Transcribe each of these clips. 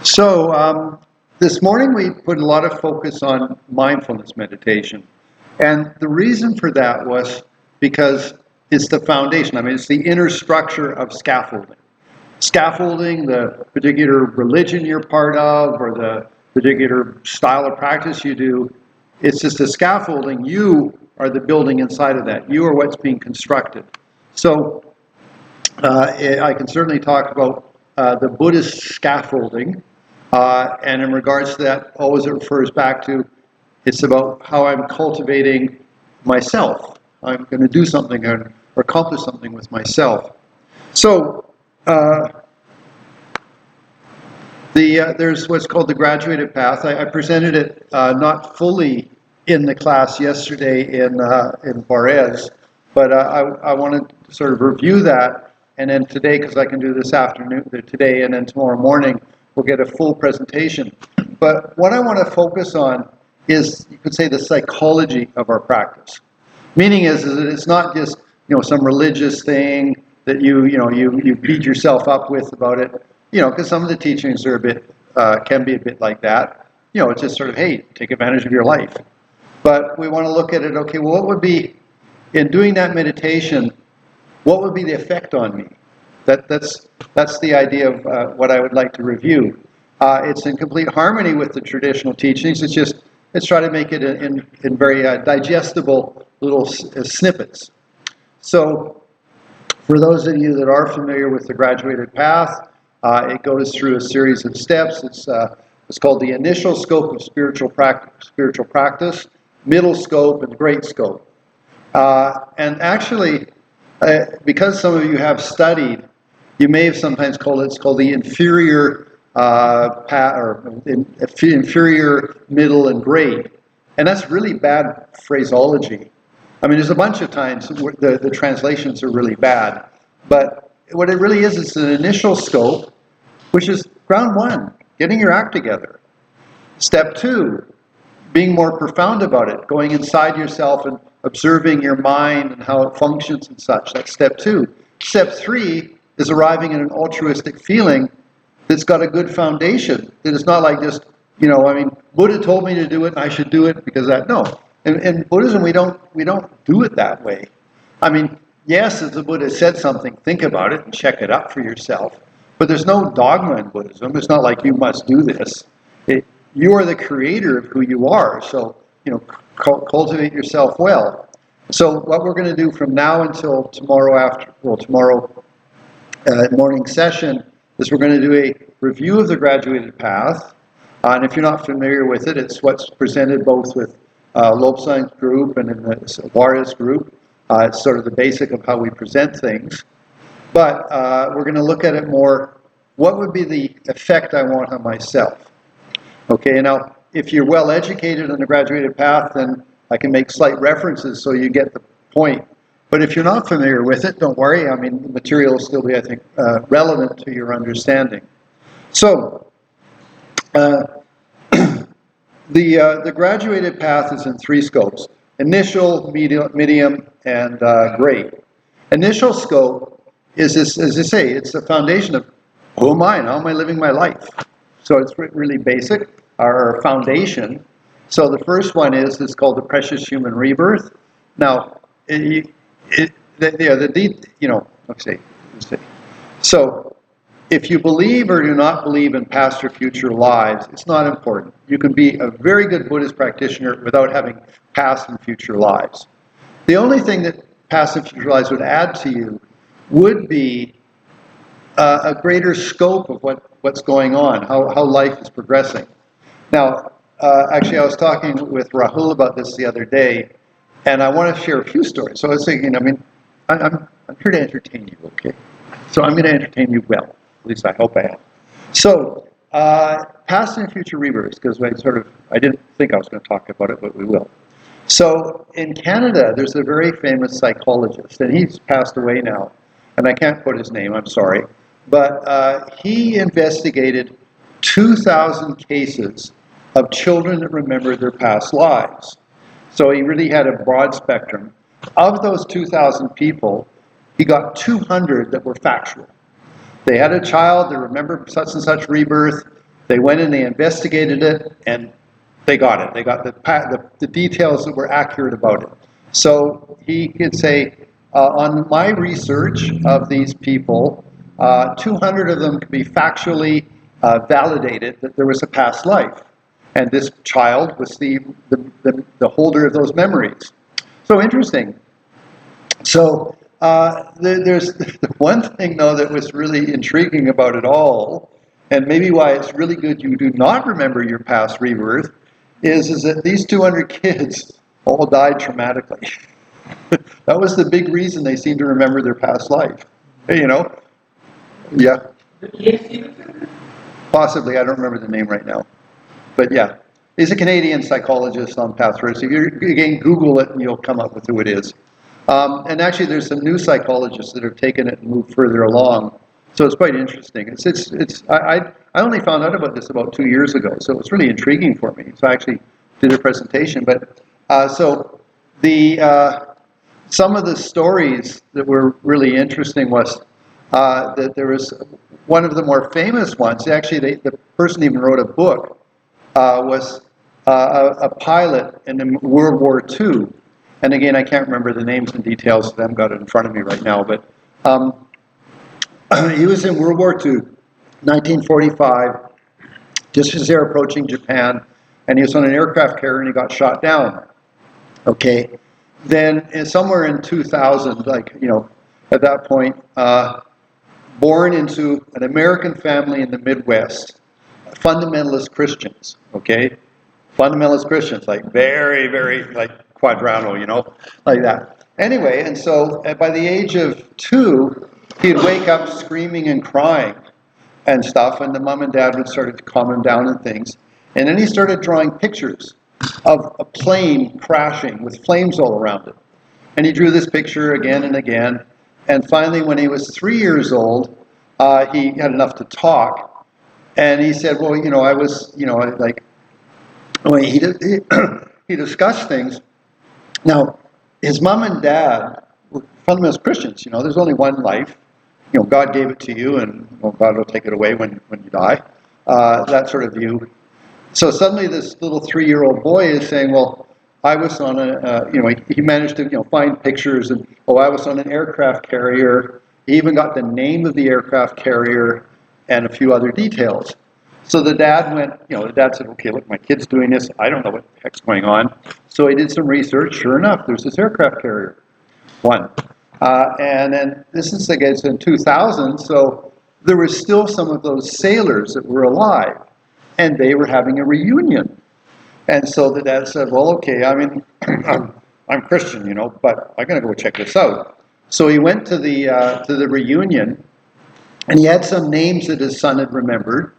So this morning we put a lot of focus on mindfulness meditation. And the reason for that was because it's the foundation. I mean, it's the inner structure of scaffolding. Scaffolding, the particular religion you're part of or the particular style of practice you do, it's just a scaffolding. You are the building inside of that. You are what's being constructed. So I can certainly talk about the Buddhist scaffolding. And in regards to that, always it refers back to, it's about how I'm cultivating myself. I'm going to do something or accomplish something with myself. So there's what's called the graduated path. I presented it not fully in the class yesterday in Juarez, but I want to sort of review that, and then today, because I can do this afternoon, today, and then tomorrow morning, we'll get a full presentation. But what I want to focus on is, you could say, the psychology of our practice. Meaning is that it's not just some religious thing that you beat yourself up with about it. Because some of the teachings are a bit can be a bit like that. It's just sort of, hey, take advantage of your life. But we want to look at it. Okay, well, what would be in doing that meditation? What would be the effect on me? That's the idea of what I would like to review. It's in complete harmony with the traditional teachings. Let's try to make it in very digestible little snippets. So, for those of you that are familiar with the graduated path, it goes through a series of steps. It's called the initial scope of spiritual practice, middle scope, and great scope. And actually, because some of you have studied, you may have sometimes it's called the inferior or inferior, middle, and great. And that's really bad phraseology. I mean, there's a bunch of times where the translations are really bad. But what it really is, it's an initial scope, which is ground one, getting your act together. Step two, being more profound about it, going inside yourself and observing your mind and how it functions and such. That's step two. Step three is arriving at an altruistic feeling that's got a good foundation. That it's not like just, Buddha told me to do it and I should do it because that. No. In Buddhism, we don't do it that way. I mean, yes, if the Buddha said something, think about it and check it up for yourself. But there's no dogma in Buddhism. It's not like you must do this. You are the creator of who you are. So, cultivate yourself well. So what we're going to do from now until tomorrow morning session is we're going to do a review of the graduated path. And if you're not familiar with it, it's what's presented both with Lobsang's group and in the Juarez group. It's sort of the basic of how we present things. But we're going to look at it more, what would be the effect I want on myself? Okay, now, if you're well educated on the graduated path, then I can make slight references so you get the point. But if you're not familiar with it, don't worry. I mean, the material will still be, I think, relevant to your understanding. So, the graduated path is in three scopes: initial, medium, and great. Initial scope is this, as I say, it's the foundation of who am I and how am I living my life. So it's really basic, our foundation. So the first one is called the precious human rebirth. Now, So, if you believe or do not believe in past or future lives, it's not important. You can be a very good Buddhist practitioner without having past and future lives. The only thing that past and future lives would add to you would be a greater scope of what's going on, how life is progressing. Now, actually, I was talking with Rahul about this the other day, and I want to share a few stories. So I was thinking, I'm here to entertain you, okay? So I'm going to entertain you well. At least I hope I am. So, past and future rebirths, because I didn't think I was going to talk about it, but we will. So, in Canada, there's a very famous psychologist, and he's passed away now, and I can't put his name, I'm sorry, but he investigated 2,000 cases of children that remembered their past lives. So he really had a broad spectrum. Of those 2,000 people, he got 200 that were factual. They had a child, they remembered such and such rebirth, They went and they investigated it, and they got it. They got the details that were accurate about it. So he could say, on my research of these people, 200 of them could be factually validated that there was a past life. And this child was the holder of those memories. So interesting. So there's one thing, though, that was really intriguing about it all, and maybe why it's really good you do not remember your past rebirth, is that these 200 kids all died traumatically. That was the big reason they seem to remember their past life. You know? Yeah. Possibly. I don't remember the name right now. But yeah. He's a Canadian psychologist on past risk. If you again Google it, and you'll come up with who it is. And actually, there's some new psychologists that have taken it and moved further along. So it's quite interesting. I only found out about this about 2 years ago, so it was really intriguing for me. So I actually did a presentation. But so some of the stories that were really interesting was that there was one of the more famous ones. Actually, the person even wrote a book. Was a pilot in World War II. And again, I can't remember the names and details of them. Got it in front of me right now. But he was in World War II, 1945, just as they're approaching Japan. And he was on an aircraft carrier and he got shot down. Okay. Then somewhere in 2000, at that point, born into an American family in the Midwest, fundamentalist Christians, okay? Fundamentalist Christians, like very, very, like Quadrano, like that. Anyway, and so by the age of 2, he'd wake up screaming and crying and stuff, and the mom and dad would start to calm him down and things. And then he started drawing pictures of a plane crashing with flames all around it. And he drew this picture again and again. And finally, when he was 3 years old, he had enough to talk. And he said, well, I was, he discussed things. Now, his mom and dad were fundamentalist Christians. There's only one life. God gave it to you, and God will take it away when you die. That sort of view. So suddenly this little 3-year-old boy is saying, well, I was on he managed to, find pictures, and, I was on an aircraft carrier. He even got the name of the aircraft carrier and a few other details. So the dad said, okay, look, my kid's doing this. I don't know what the heck's going on. So he did some research. Sure enough, there's this aircraft carrier. One. And then this is, I guess, in 2000. So there were still some of those sailors that were alive. And they were having a reunion. And so the dad said, well, okay, I'm Christian, but I'm going to go check this out. So he went to the reunion, and he had some names that his son had remembered.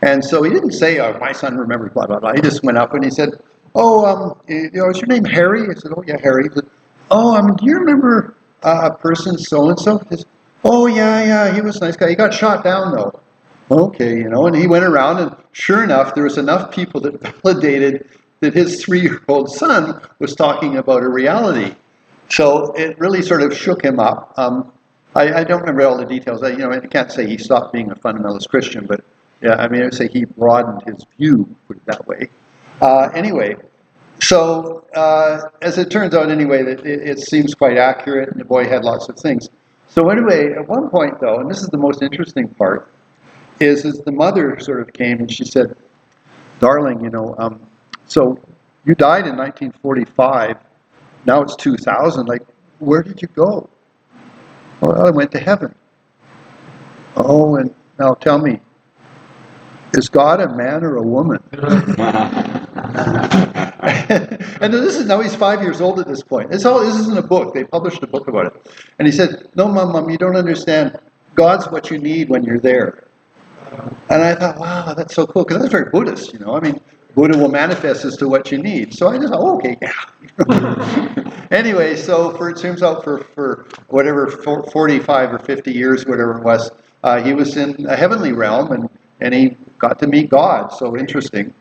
And so he didn't say, oh, my son remembers blah, blah, blah. He just went up and he said, is your name Harry? I said, oh, yeah, Harry. He said, do you remember a person so-and-so? He said, oh, yeah, he was a nice guy. He got shot down, though. Okay, and he went around, and sure enough, there was enough people that validated that his 3-year-old son was talking about a reality. So it really sort of shook him up. I don't remember all the details. I can't say he stopped being a fundamentalist Christian, but yeah, I would say he broadened his view, put it that way. Anyway, so as it turns out, anyway, it seems quite accurate, and the boy had lots of things. So anyway, at one point, though, and this is the most interesting part, is the mother sort of came and she said, darling, so you died in 1945, now it's 2000, where did you go? Well, I went to heaven. Oh, and now tell me, is God a man or a woman? And now he's 5 years old at this point. This isn't a book. They published a book about it. And he said, no, Mom, you don't understand. God's what you need when you're there. And I thought, wow, that's so cool, because that's very Buddhist, Buddha will manifest as to what you need. So I just thought, okay, yeah. Anyway, so it turns out for whatever, 45 or 50 years, whatever it was, he was in a heavenly realm, and he got to meet God. So interesting.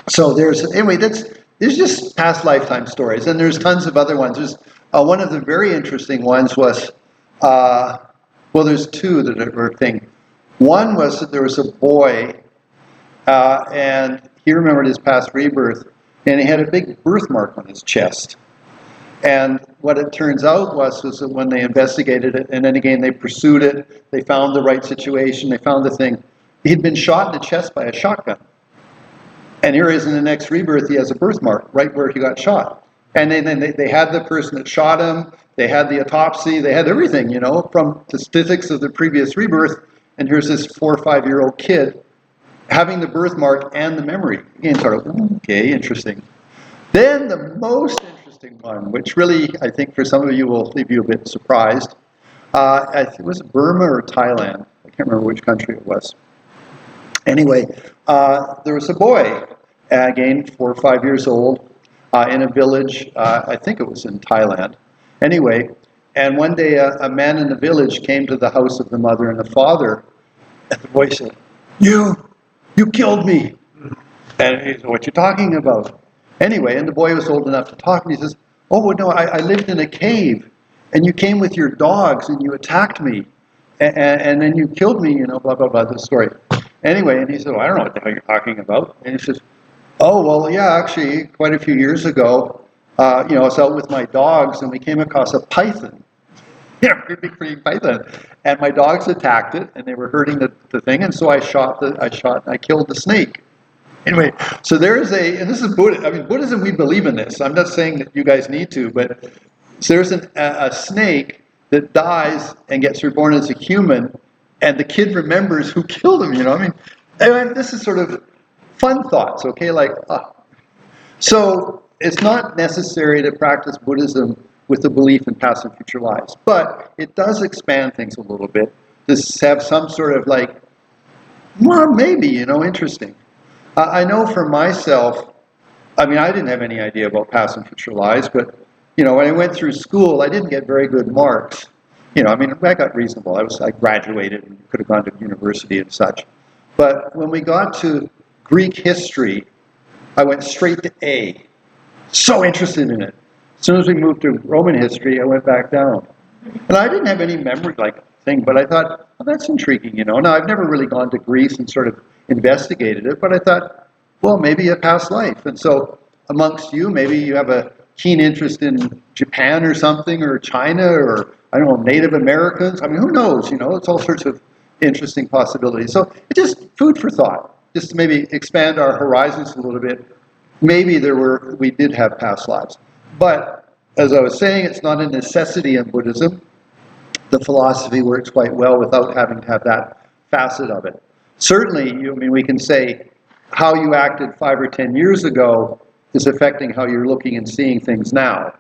So there's just past lifetime stories, and there's tons of other ones. There's one of the very interesting ones was, there's two that were a thing. One was that there was a boy, And he remembered his past rebirth, and he had a big birthmark on his chest. And what it turns out was that when they investigated it, and then again they pursued it, they found the right situation, they found the thing. He'd been shot in the chest by a shotgun. And here he is in the next rebirth, he has a birthmark right where he got shot. And then they had the person that shot him, they had the autopsy, they had everything, you know, from the statistics of the previous rebirth. And here's this 4 or 5-year-old kid having the birthmark and the memory. Again, sort of, okay, interesting. Then the most interesting one, which really, I think for some of you will leave you a bit surprised. I think it was Burma or Thailand. I can't remember which country it was. Anyway, there was a boy, again, 4 or 5 years old, in a village, I think it was in Thailand. Anyway, and one day a man in the village came to the house of the mother and the father, and the boy said, You killed me. And he said, what you talking about? Anyway, and the boy was old enough to talk, and he says, oh, no, I lived in a cave, and you came with your dogs, and you attacked me, and then you killed me, you know, blah, blah, blah, this story. Anyway, and he said, well, I don't know what the hell you're talking about. And he says, oh, well, yeah, actually, quite a few years ago, I was out with my dogs, and we came across a python. Yeah, pretty big python. And my dogs attacked it, and they were hurting the thing, and so I killed the snake. Anyway, so there is and this is Buddhism. I mean, Buddhism, we believe in this. I'm not saying that you guys need to, but so there's a snake that dies and gets reborn as a human, and the kid remembers who killed him, you know? I mean, this is sort of fun thoughts, okay? Like, So it's not necessary to practice Buddhism with the belief in past and future lives, but it does expand things a little bit to have some sort of like, well, maybe, you know, interesting. I know for myself, I mean, I didn't have any idea about past and future lives, but, you know, when I went through school, I didn't get very good marks. You know, I mean, I got reasonable. I graduated and could have gone to university and such. But when we got to Greek history, I went straight to A. So interested in it. As soon as we moved to Roman history, I went back down. And I didn't have any memory like thing, but I thought, well, that's intriguing, you know. Now, I've never really gone to Greece and sort of investigated it, but I thought, well, maybe a past life. And so amongst you, maybe you have a keen interest in Japan or something, or China, or, I don't know, Native Americans. I mean, who knows, you know, it's all sorts of interesting possibilities. So it's just food for thought, just to maybe expand our horizons a little bit. Maybe we did have past lives. But as I was saying, it's not a necessity in Buddhism. The philosophy works quite well without having to have that facet of it. Certainly, we can say how you acted 5 or 10 years ago is affecting how you're looking and seeing things now.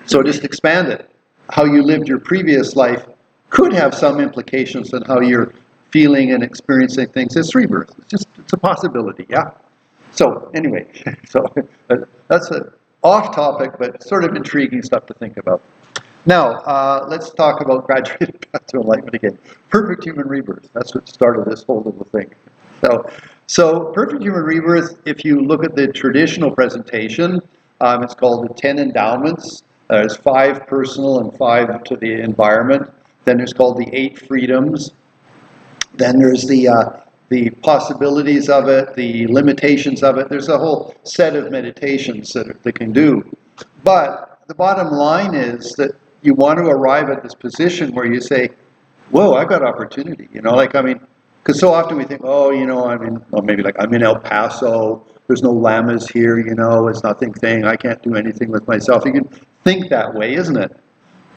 So just expand it. How you lived your previous life could have some implications on how you're feeling and experiencing things as rebirth. It's a possibility, yeah? So anyway, that's off topic, but sort of intriguing stuff to think about. Now, let's talk about graduated path to enlightenment again. Perfect human rebirth. That's what started this whole little thing. So perfect human rebirth, if you look at the traditional presentation, it's called the 10 endowments. There's 5 personal and 5 to the environment. Then there's called the 8 freedoms. Then there's the possibilities of it, the limitations of it. There's a whole set of meditations that they can do. But the bottom line is that you want to arrive at this position where you say, whoa, I've got opportunity. You know, like, I mean, because so often we think, oh, you know, I'm in El Paso, there's no lamas here, you know, it's nothing thing, I can't do anything with myself. You can think that way, isn't it?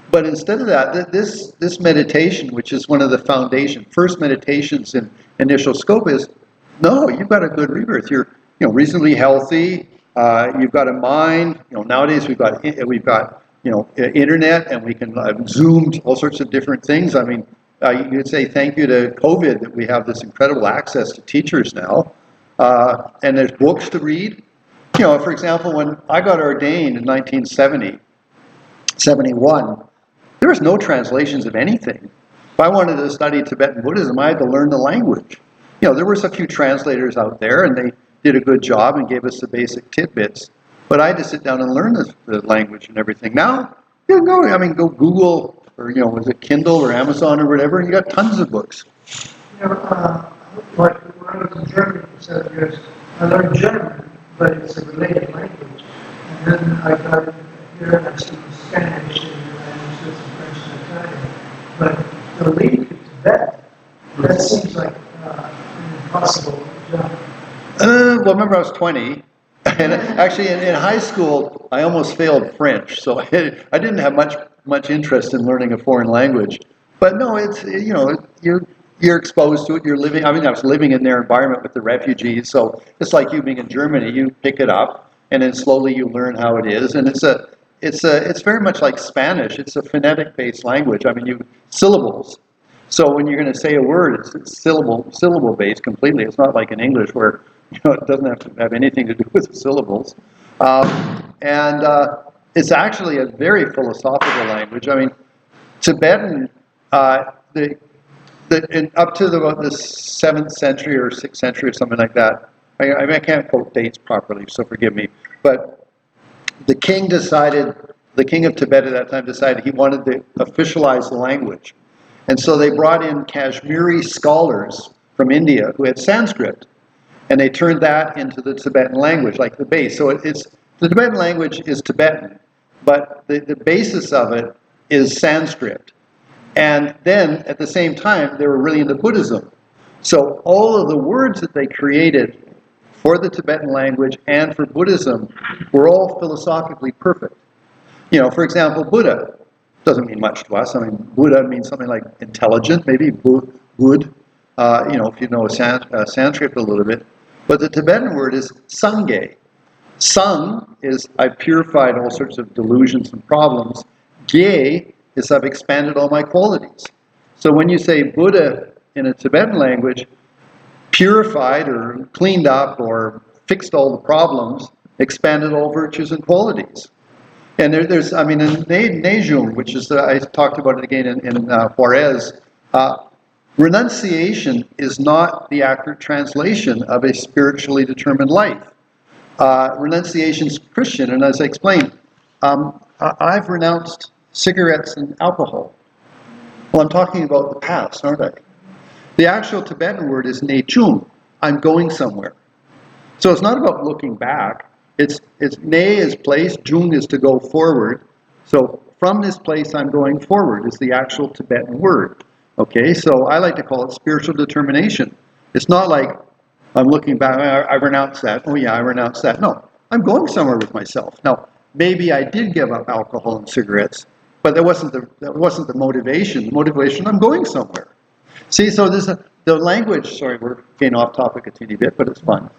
But instead of that, this meditation, which is one of the first meditations in initial scope, is, no, you've got a good rebirth. You're, you know, reasonably healthy. You've got a mind. You know, nowadays we've got internet, and we can Zoom all sorts of different things. I mean, you could say thank you to COVID that we have this incredible access to teachers now, and there's books to read. You know, for example, when I got ordained in 1971, there was no translations of anything. If I wanted to study Tibetan Buddhism, I had to learn the language. You know, there were a few translators out there, and they did a good job and gave us the basic tidbits. But I had to sit down and learn the language and everything. Now, you can go Google, or, you know, was it Kindle or Amazon or whatever, and you got tons of books. You know, like when I was in Germany for 7 years, I learned German, but it's a related language. And then I got here and I speak Spanish and I understood some French and Italian. But the leap to Tibet, that seems like an impossible jump. Well, remember I was 20, and actually in high school I almost failed French, so I didn't have much interest in learning a foreign language. But no, it's you're exposed to it. You're living. I mean, I was living in their environment with the refugees, so it's like you being in Germany. You pick it up, and then slowly you learn how it is, and it's very much like Spanish. It's a phonetic-based language. I mean, you syllables. So when you're going to say a word, it's syllable based completely. It's not like in English where it doesn't have to have anything to do with the syllables. And it's actually a very philosophical language. I mean, Tibetan, up to about the 7th century or 6th century or something like that. I mean, I can't quote dates properly, so forgive me. But the king of Tibet at that time decided he wanted to officialize the language. And so they brought in Kashmiri scholars from India who had Sanskrit, and they turned that into the Tibetan language, like the base. So the Tibetan language is Tibetan, but the basis of it is Sanskrit. And then at the same time, they were really into Buddhism. So all of the words that they created for the Tibetan language and for Buddhism were all philosophically perfect. For example, Buddha doesn't mean much to us. I mean, Buddha means something like intelligent, maybe Bud, if you know Sanskrit a little bit. But the Tibetan word is Sangye. Sang is I've purified all sorts of delusions and problems. Gye is I've expanded all my qualities. So when you say Buddha in a Tibetan language, purified or cleaned up or fixed all the problems, expanded all virtues and qualities. And in Nejum, which is, I talked about it again in Juarez, renunciation is not the accurate translation of a spiritually determined life. Renunciation is Christian, and as I explained, I've renounced cigarettes and alcohol. Well, I'm talking about the past, aren't I? The actual Tibetan word is Nechung. I'm going somewhere. So it's not about looking back. It's ne is place, jung is to go forward. So from this place I'm going forward is the actual Tibetan word. Okay, so I like to call it spiritual determination. It's not like I'm looking back, I renounced that. Oh yeah, I renounced that. No, I'm going somewhere with myself. Now, maybe I did give up alcohol and cigarettes, but that wasn't the motivation. The motivation, I'm going somewhere. See, so the language, sorry, we're getting off topic a teeny bit, but it's fun.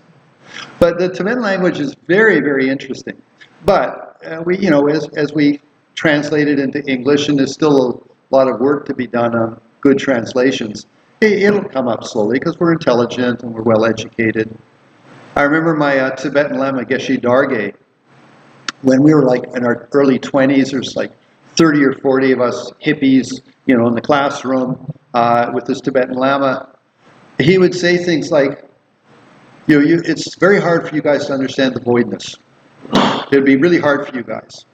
But the Tibetan language is very, very interesting. But as we translate it into English, and there's still a lot of work to be done on good translations, it'll come up slowly because we're intelligent and we're well educated. I remember my Tibetan Lama Geshe Darge, when we were like in our early 20s, there's like 30 or 40 of us hippies, in the classroom with this Tibetan Lama. He would say things like, it's very hard for you guys to understand the voidness. It would be really hard for you guys.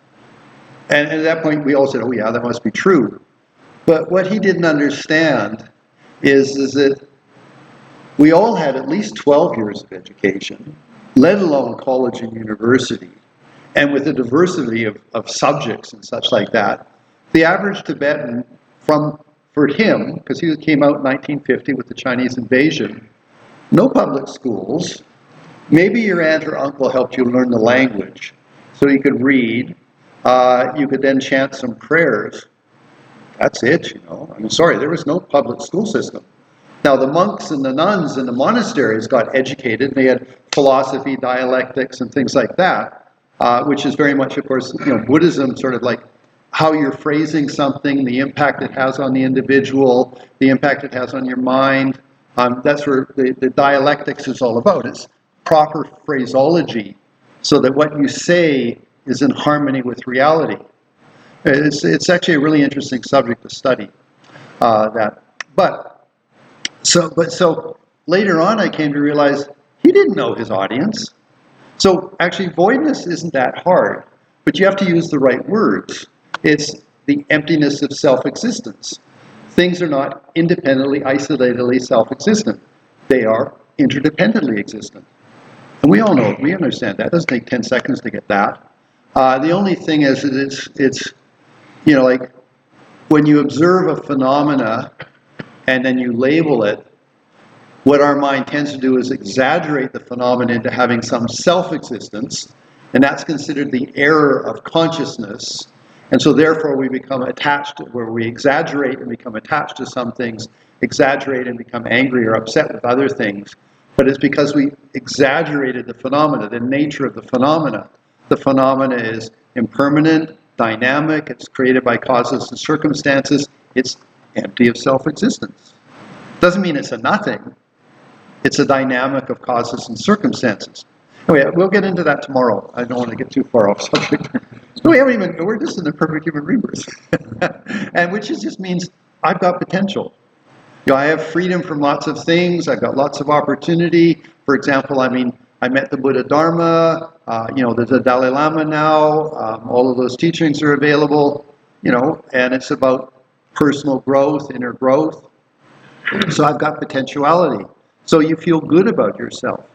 And at that point, we all said, oh yeah, that must be true. But what he didn't understand is that we all had at least 12 years of education, let alone college and university, and with a diversity of subjects and such like that. The average Tibetan, for him, because he came out in 1950 with the Chinese invasion, no public schools. Maybe your aunt or uncle helped you learn the language so you could read. You could then chant some prayers. That's it, sorry, there was no public school system. Now, the monks and the nuns in the monasteries got educated. They had philosophy, dialectics, and things like that, which is very much, of course, Buddhism, sort of like how you're phrasing something, the impact it has on the individual, the impact it has on your mind. That's where the dialectics is all about. It's proper phraseology so that what you say is in harmony with reality. It's actually a really interesting subject to study. So later on I came to realize he didn't know his audience. So actually voidness isn't that hard, but you have to use the right words. It's the emptiness of self-existence. Things are not independently, isolatedly self-existent. They are interdependently existent. And we all know it. We understand that. It doesn't take 10 seconds to get that. The only thing is that it's like when you observe a phenomena and then you label it, what our mind tends to do is exaggerate the phenomena into having some self-existence, and that's considered the error of consciousness. And so therefore we become attached, where we exaggerate and become attached to some things, exaggerate and become angry or upset with other things. But it's because we exaggerated the phenomena, the nature of the phenomena. The phenomena is impermanent, dynamic, it's created by causes and circumstances, it's empty of self-existence. Doesn't mean it's a nothing. It's a dynamic of causes and circumstances. Anyway, we'll get into that tomorrow. I don't want to get too far off subject. We're just in the perfect human rebirth. And which just means I've got potential. I have freedom from lots of things. I've got lots of opportunity. For example, I met the Buddha Dharma. There's a Dalai Lama now. All of those teachings are available. And it's about personal growth, inner growth. So I've got potentiality. So you feel good about yourself.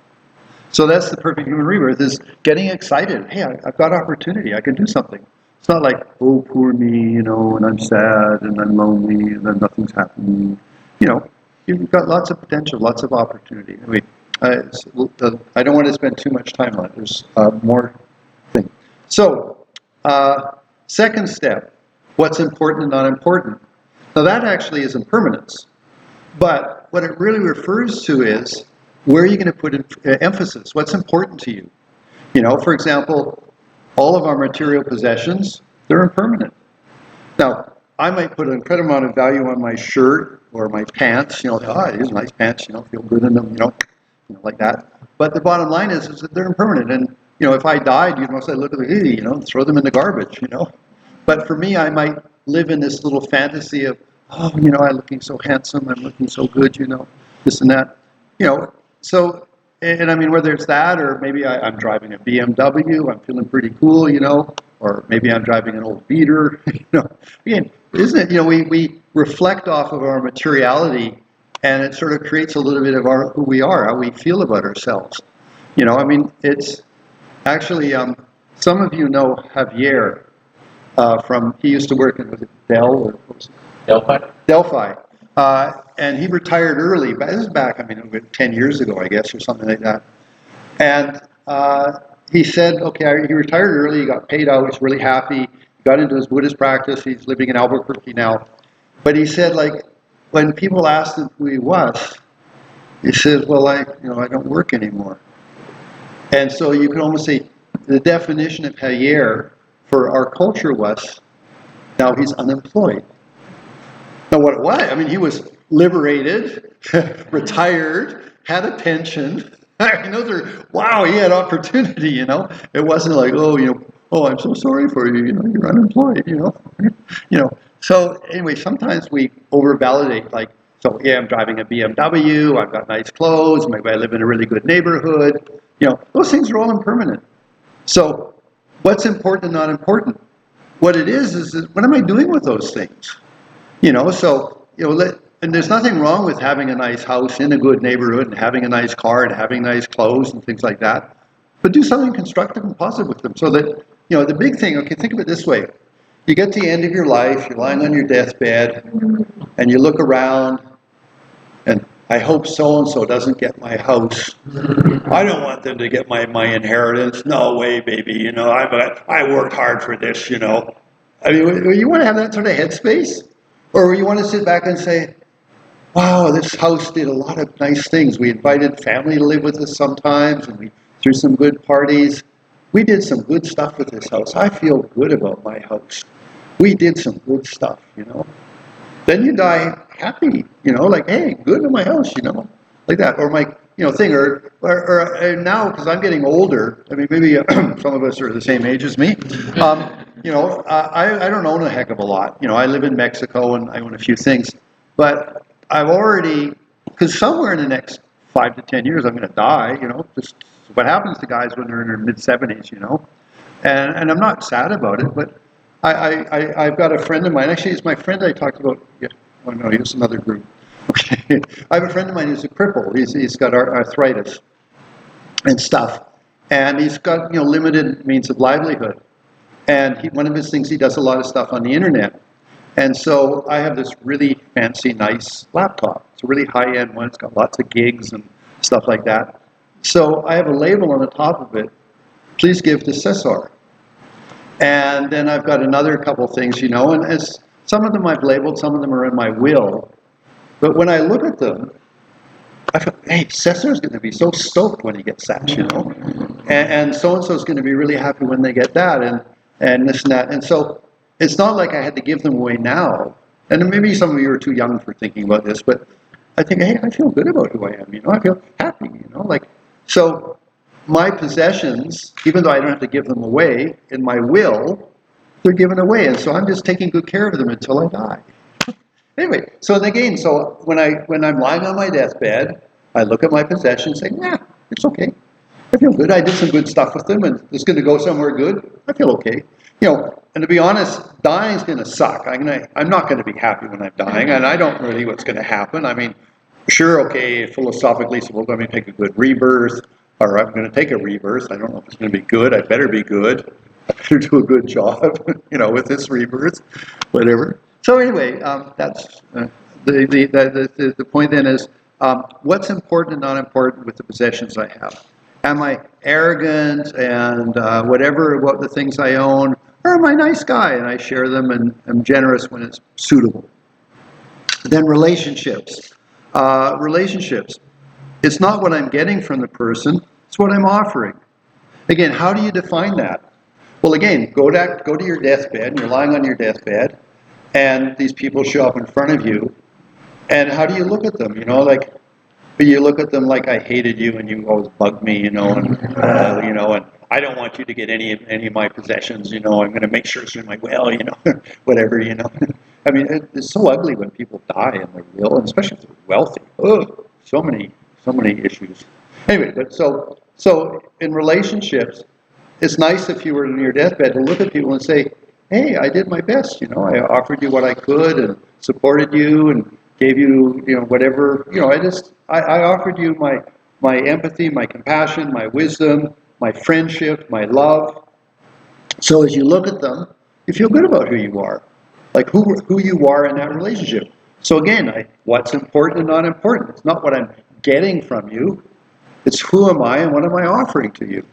So that's the perfect human rebirth, is getting excited. Hey, I've got opportunity. I can do something. It's not like, oh, poor me, and I'm sad, and I'm lonely, and then nothing's happening. You've got lots of potential, lots of opportunity. I don't want to spend too much time on it. There's more things. So, second step, what's important and not important. Now that actually is impermanence. But what it really refers to is, where are you going to put emphasis? What's important to you? For example, all of our material possessions, they're impermanent. Now, I might put an incredible amount of value on my shirt or my pants. These are nice pants, feel good in them, like that. But the bottom line is that they're impermanent. And, if I died, you'd mostly look at the, throw them in the garbage, But for me, I might live in this little fantasy of, I'm looking so handsome, I'm looking so good, this and that. So, and whether it's that, or maybe I'm driving a BMW, I'm feeling pretty cool, or maybe I'm driving an old beater, Again, isn't it, we reflect off of our materiality, and it sort of creates a little bit of who we are, how we feel about ourselves. It's actually, some of you know Javier he used to work in, was it Dell, or what was it? Delphi. And he retired early, but this is back, 10 years ago, I guess, or something like that. And he said, okay, he retired early, he got paid out, he's really happy, he got into his Buddhist practice, he's living in Albuquerque now. But he said, when people asked him who he was, he says, well, I don't work anymore. And so you can almost say the definition of Javier for our culture was, now he's unemployed. Now what? He was liberated, retired, had a pension. Wow, he had opportunity, It wasn't like, oh, I'm so sorry for you, you're unemployed, So anyway, sometimes we over-validate, I'm driving a BMW, I've got nice clothes, maybe I live in a really good neighborhood. Those things are all impermanent. So what's important and not important? What it is what am I doing with those things? And there's nothing wrong with having a nice house in a good neighborhood and having a nice car and having nice clothes and things like that. But do something constructive and positive with them so that, the big thing, think of it this way. You get to the end of your life, you're lying on your deathbed, and you look around, and I hope so-and-so doesn't get my house. I don't want them to get my inheritance. No way, baby. I worked hard for this, You want to have that sort of headspace? Or you want to sit back and say, wow, this house did a lot of nice things. We invited family to live with us sometimes, and we threw some good parties. We did some good stuff with this house. I feel good about my house. We did some good stuff, Then you die happy, hey, good in my house, like that. Or my, thing, or now, because I'm getting older, maybe some of us are the same age as me, I don't own a heck of a lot. I live in Mexico and I own a few things. But I've already, because somewhere in the next 5 to 10 years I'm going to die, just what happens to guys when they're in their mid-70s, And I'm not sad about it, but I've got a friend of mine, actually it's my friend I talked about, he was another group. Okay. I have a friend of mine who's a cripple. He's got arthritis and stuff, and he's got limited means of livelihood. And one of his things, he does a lot of stuff on the internet. And so I have this really fancy, nice laptop. It's a really high-end one. It's got lots of gigs and stuff like that. So I have a label on the top of it, please give to Cesar. And then I've got another couple things, and as some of them I've labeled, some of them are in my will. But when I look at them, I thought, hey, Cesar's going to be so stoked when he gets that. And so-and-so is going to be really happy when they get that, and this and that. And so it's not like I had to give them away now. And maybe some of you are too young for thinking about this, but I think, hey, I feel good about who I am, I feel happy, so my possessions, even though I don't have to give them away, in my will, they're given away. And so I'm just taking good care of them until I die. Anyway, so again, when I'm lying on my deathbed, I look at my possessions and say, yeah, it's okay. I feel good. I did some good stuff with them, and it's going to go somewhere good. I feel okay. And to be honest, dying's going to suck. I'm not going to be happy when I'm dying, and I don't really know what's going to happen. I mean, sure, okay, philosophically, so let me take a good rebirth, or I'm going to take a rebirth. I don't know if it's going to be good. I better be good. I better do a good job, with this rebirth, whatever. So anyway, that's the point. Then is what's important and not important with the possessions I have. Am I arrogant and whatever about the things I own, or am I a nice guy and I share them and am generous when it's suitable? Then relationships. Relationships. It's not what I'm getting from the person, it's what I'm offering. Again, how do you define that? Well, again, go to your deathbed, and you're lying on your deathbed, and these people show up in front of you, and how do you look at them? You look at them like I hated you, and you always bug me, and I don't want you to get any of my possessions. I'm going to make sure it's in my will, whatever. I mean, it's so ugly when people die in their will, and especially if they're wealthy. Oh, so many issues. Anyway, but so in relationships, it's nice if you were in your deathbed to look at people and say, hey, I did my best, I offered you what I could and supported you and gave you, whatever, I offered you my empathy, my compassion, my wisdom, my friendship, my love. So as you look at them, you feel good about who you are, like who you are in that relationship. So again, what's important and not important? It's not what I'm getting from you, it's who am I and what am I offering to you.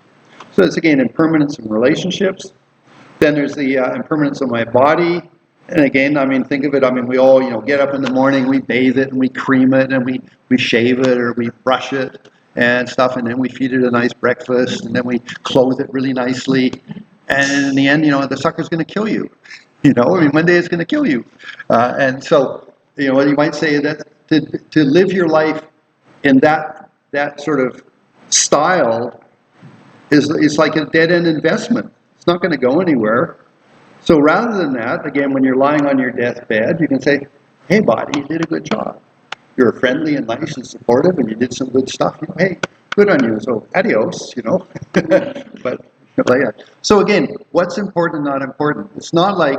So it's again impermanence in relationships. Then there's the impermanence of my body. And again, think of it, we all, get up in the morning, we bathe it, and we cream it, and we shave it, or we brush it, and stuff, and then we feed it a nice breakfast, and then we clothe it really nicely. And in the end, the sucker's going to kill you. One day it's going to kill you. And so, you might say that to live your life in that sort of style is like a dead-end investment. It's not going to go anywhere. So rather than that, again, when you're lying on your deathbed, you can say, hey, body, you did a good job. You're friendly and nice and supportive, and you did some good stuff. Hey, good on you. So adios, But yeah. So again, what's important and not important? It's not like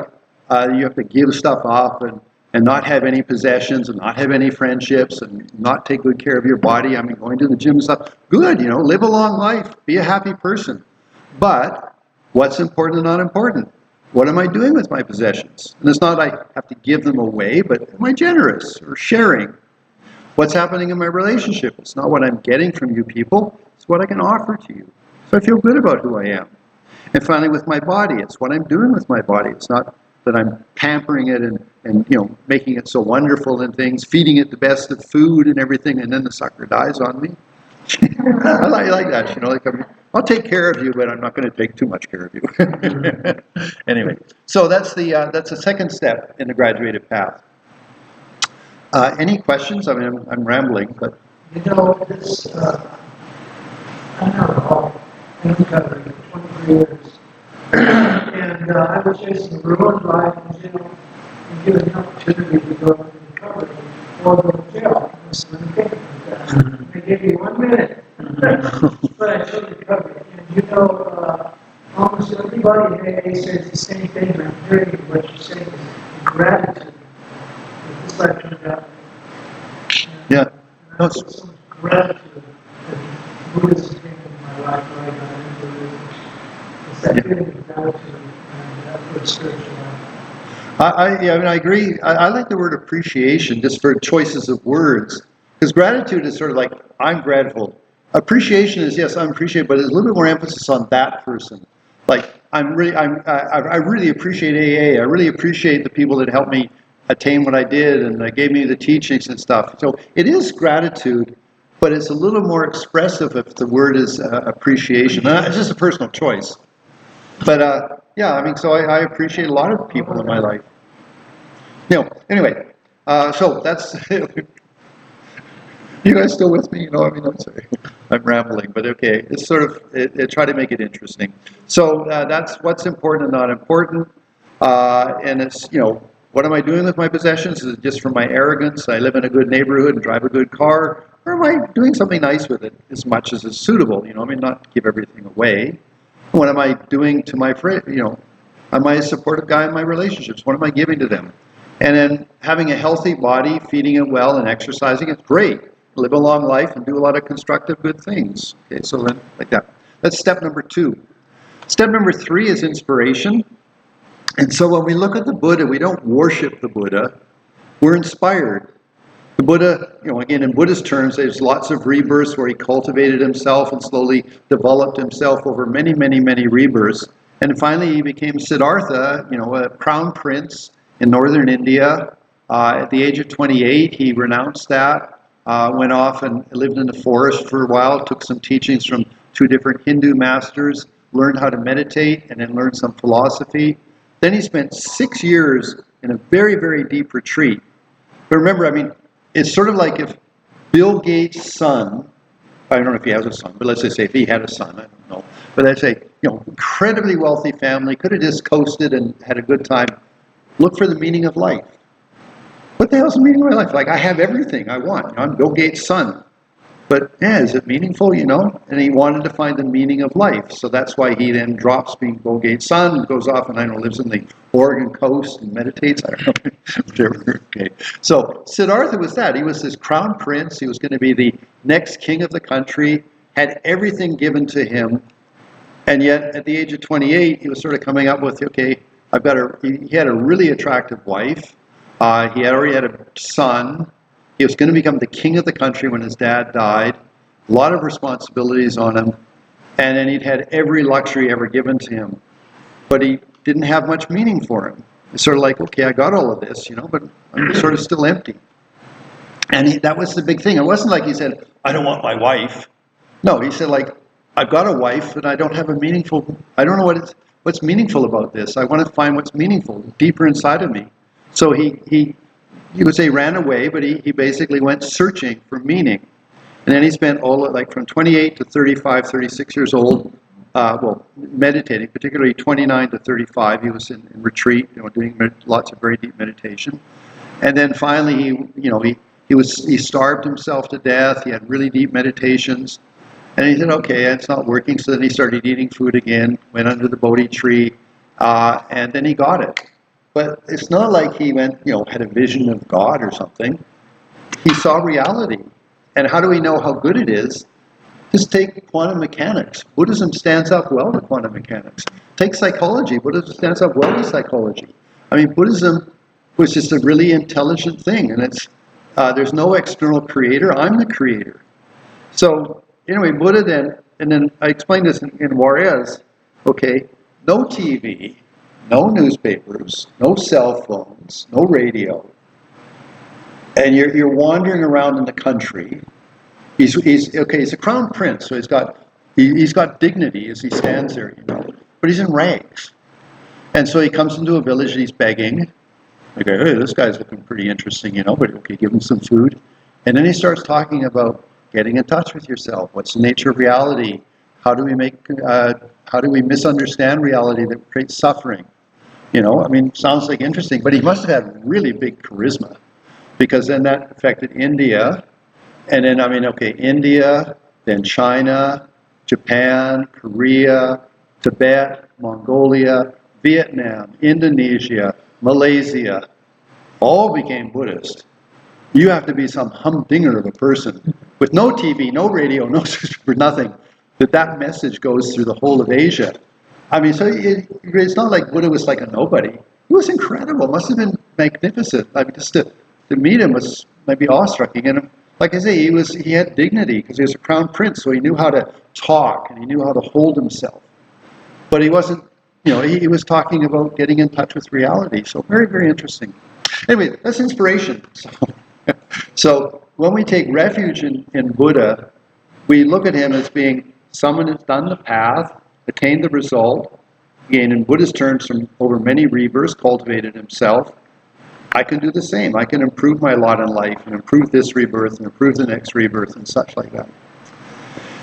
you have to give stuff off and not have any possessions and not have any friendships and not take good care of your body. Going to the gym and stuff. Good, live a long life. Be a happy person. But what's important and not important? What am I doing with my possessions? And it's not I have to give them away, but am I generous or sharing? What's happening in my relationship? It's not what I'm getting from you people, it's what I can offer to you. So I feel good about who I am. And finally, with my body, it's what I'm doing with my body. It's not that I'm pampering it and making it so wonderful and things, feeding it the best of food and everything, and then the sucker dies on me. I like that, I'll take care of you, but I'm not going to take too much care of you. Anyway, so that's the second step in the graduated path. Any questions? I'm rambling, but This, I know, I've been covering for 23 years. And I was chasing a ruined life in jail and given the opportunity to go into recovery or go to jail. They gave me 1 minute, but I took recovery. And almost everybody in AA says the same thing, and I'm hearing what you're saying is gratitude. This life turned out. it's, so much gratitude that Buddhism came into my life when I got into Buddhism. It's that feeling of gratitude and that's what spiritual life. yeah, I mean, I agree. I like the word appreciation just for choices of words. Because gratitude is sort of like, I'm grateful. Appreciation is, yes, I'm appreciative, but there's a little bit more emphasis on that person. Like, I really appreciate AA. I really appreciate the people that helped me attain what I did and gave me the teachings and stuff. So it is gratitude, but it's a little more expressive if the word is appreciation. It's just a personal choice. But yeah, I mean, so I appreciate a lot of people in my life. Anyway, so that's, you guys still with me? I mean, I'm sorry. I'm rambling, but okay. It's sort of, try to make it interesting. So that's what's important and not important. And it's, what am I doing with my possessions? Is it just for my arrogance? I live in a good neighborhood and drive a good car. Or am I doing something nice with it as much as is suitable? I mean, not give everything away. What am I doing to my friend? Am I a supportive guy in my relationships? What am I giving to them? And then having a healthy body, feeding it well, and exercising, it's great. Live a long life and do a lot of constructive good things. Okay, so then, like that. That's step number 2. Step number 3 is inspiration. And so when we look at the Buddha, we don't worship the Buddha. We're inspired. The Buddha, again, in Buddhist terms, there's lots of rebirths where he cultivated himself and slowly developed himself over many, many, many rebirths. And finally, he became Siddhartha, a crown prince in northern India. At the age of 28, he renounced that, went off and lived in the forest for a while, took some teachings from 2 different Hindu masters, learned how to meditate, and then learned some philosophy. Then he spent 6 years in a very, very deep retreat. But remember, I mean, it's sort of like if Bill Gates' son, I don't know if he has a son, but let's just say if he had a son, I don't know. But let's say, incredibly wealthy family, could have just coasted and had a good time. Look for the meaning of life. What the hell's the meaning of my life? Like, I have everything I want. I'm Bill Gates' son. But, is it meaningful, And he wanted to find the meaning of life. So that's why he then drops being Bill Gates' son and goes off and, lives in the Oregon coast and meditates. I don't know, whatever. Okay. So Siddhartha was that. He was this crown prince. He was going to be the next king of the country, had everything given to him. And yet, at the age of 28, he was sort of coming up with, okay, he had a really attractive wife. He had already had a son. He was going to become the king of the country when his dad died. A lot of responsibilities on him. And then he'd had every luxury ever given to him. But he didn't have much meaning for him. It's sort of like, okay, I got all of this, but I'm sort of still empty. And that was the big thing. It wasn't like he said, I don't want my wife. No, he said, like, I've got a wife and I don't have I don't know what's meaningful about this. I want to find what's meaningful deeper inside of me. So he would say ran away, but he basically went searching for meaning. And then he spent from 28 to 35, 36 years old, meditating, particularly 29 to 35. He was in retreat, doing lots of very deep meditation. And then finally, he starved himself to death. He had really deep meditations. And he said, okay, it's not working. So then he started eating food again, went under the Bodhi tree, and then he got it. But it's not like he went, had a vision of God or something. He saw reality. And how do we know how good it is? Just take quantum mechanics. Buddhism stands up well to quantum mechanics. Take psychology. Buddhism stands up well to psychology. I mean, Buddhism was just a really intelligent thing. And there's no external creator. I'm the creator. So anyway, Buddha and then I explained this in Juarez, okay, no TV, no newspapers, no cell phones, no radio, and you're wandering around in the country. He's a crown prince, so he's got dignity as he stands there, but he's in rags, and so he comes into a village and he's begging. Okay, hey, this guy's looking pretty interesting, but okay, give him some food, and then he starts talking about getting in touch with yourself. What's the nature of reality? How do we misunderstand reality that creates suffering? Sounds like interesting, but he must have had really big charisma, because then that affected India, and then, India, then China, Japan, Korea, Tibet, Mongolia, Vietnam, Indonesia, Malaysia, all became Buddhist. You have to be some humdinger of a person with no TV, no radio, no newspaper, nothing, that message goes through the whole of Asia. I mean, so it's not like Buddha was like a nobody. He was incredible. Must have been magnificent. I mean, just to meet him was maybe awe-striking. And like I say, he had dignity because he was a crown prince, so he knew how to talk and he knew how to hold himself. But he wasn't, he was talking about getting in touch with reality. So very, very interesting. Anyway, that's inspiration. So when we take refuge in Buddha, we look at him as being someone who's done the path, attained the result, again, in Buddha's terms, from over many rebirths, cultivated himself. I can do the same. I can improve my lot in life and improve this rebirth and improve the next rebirth and such like that.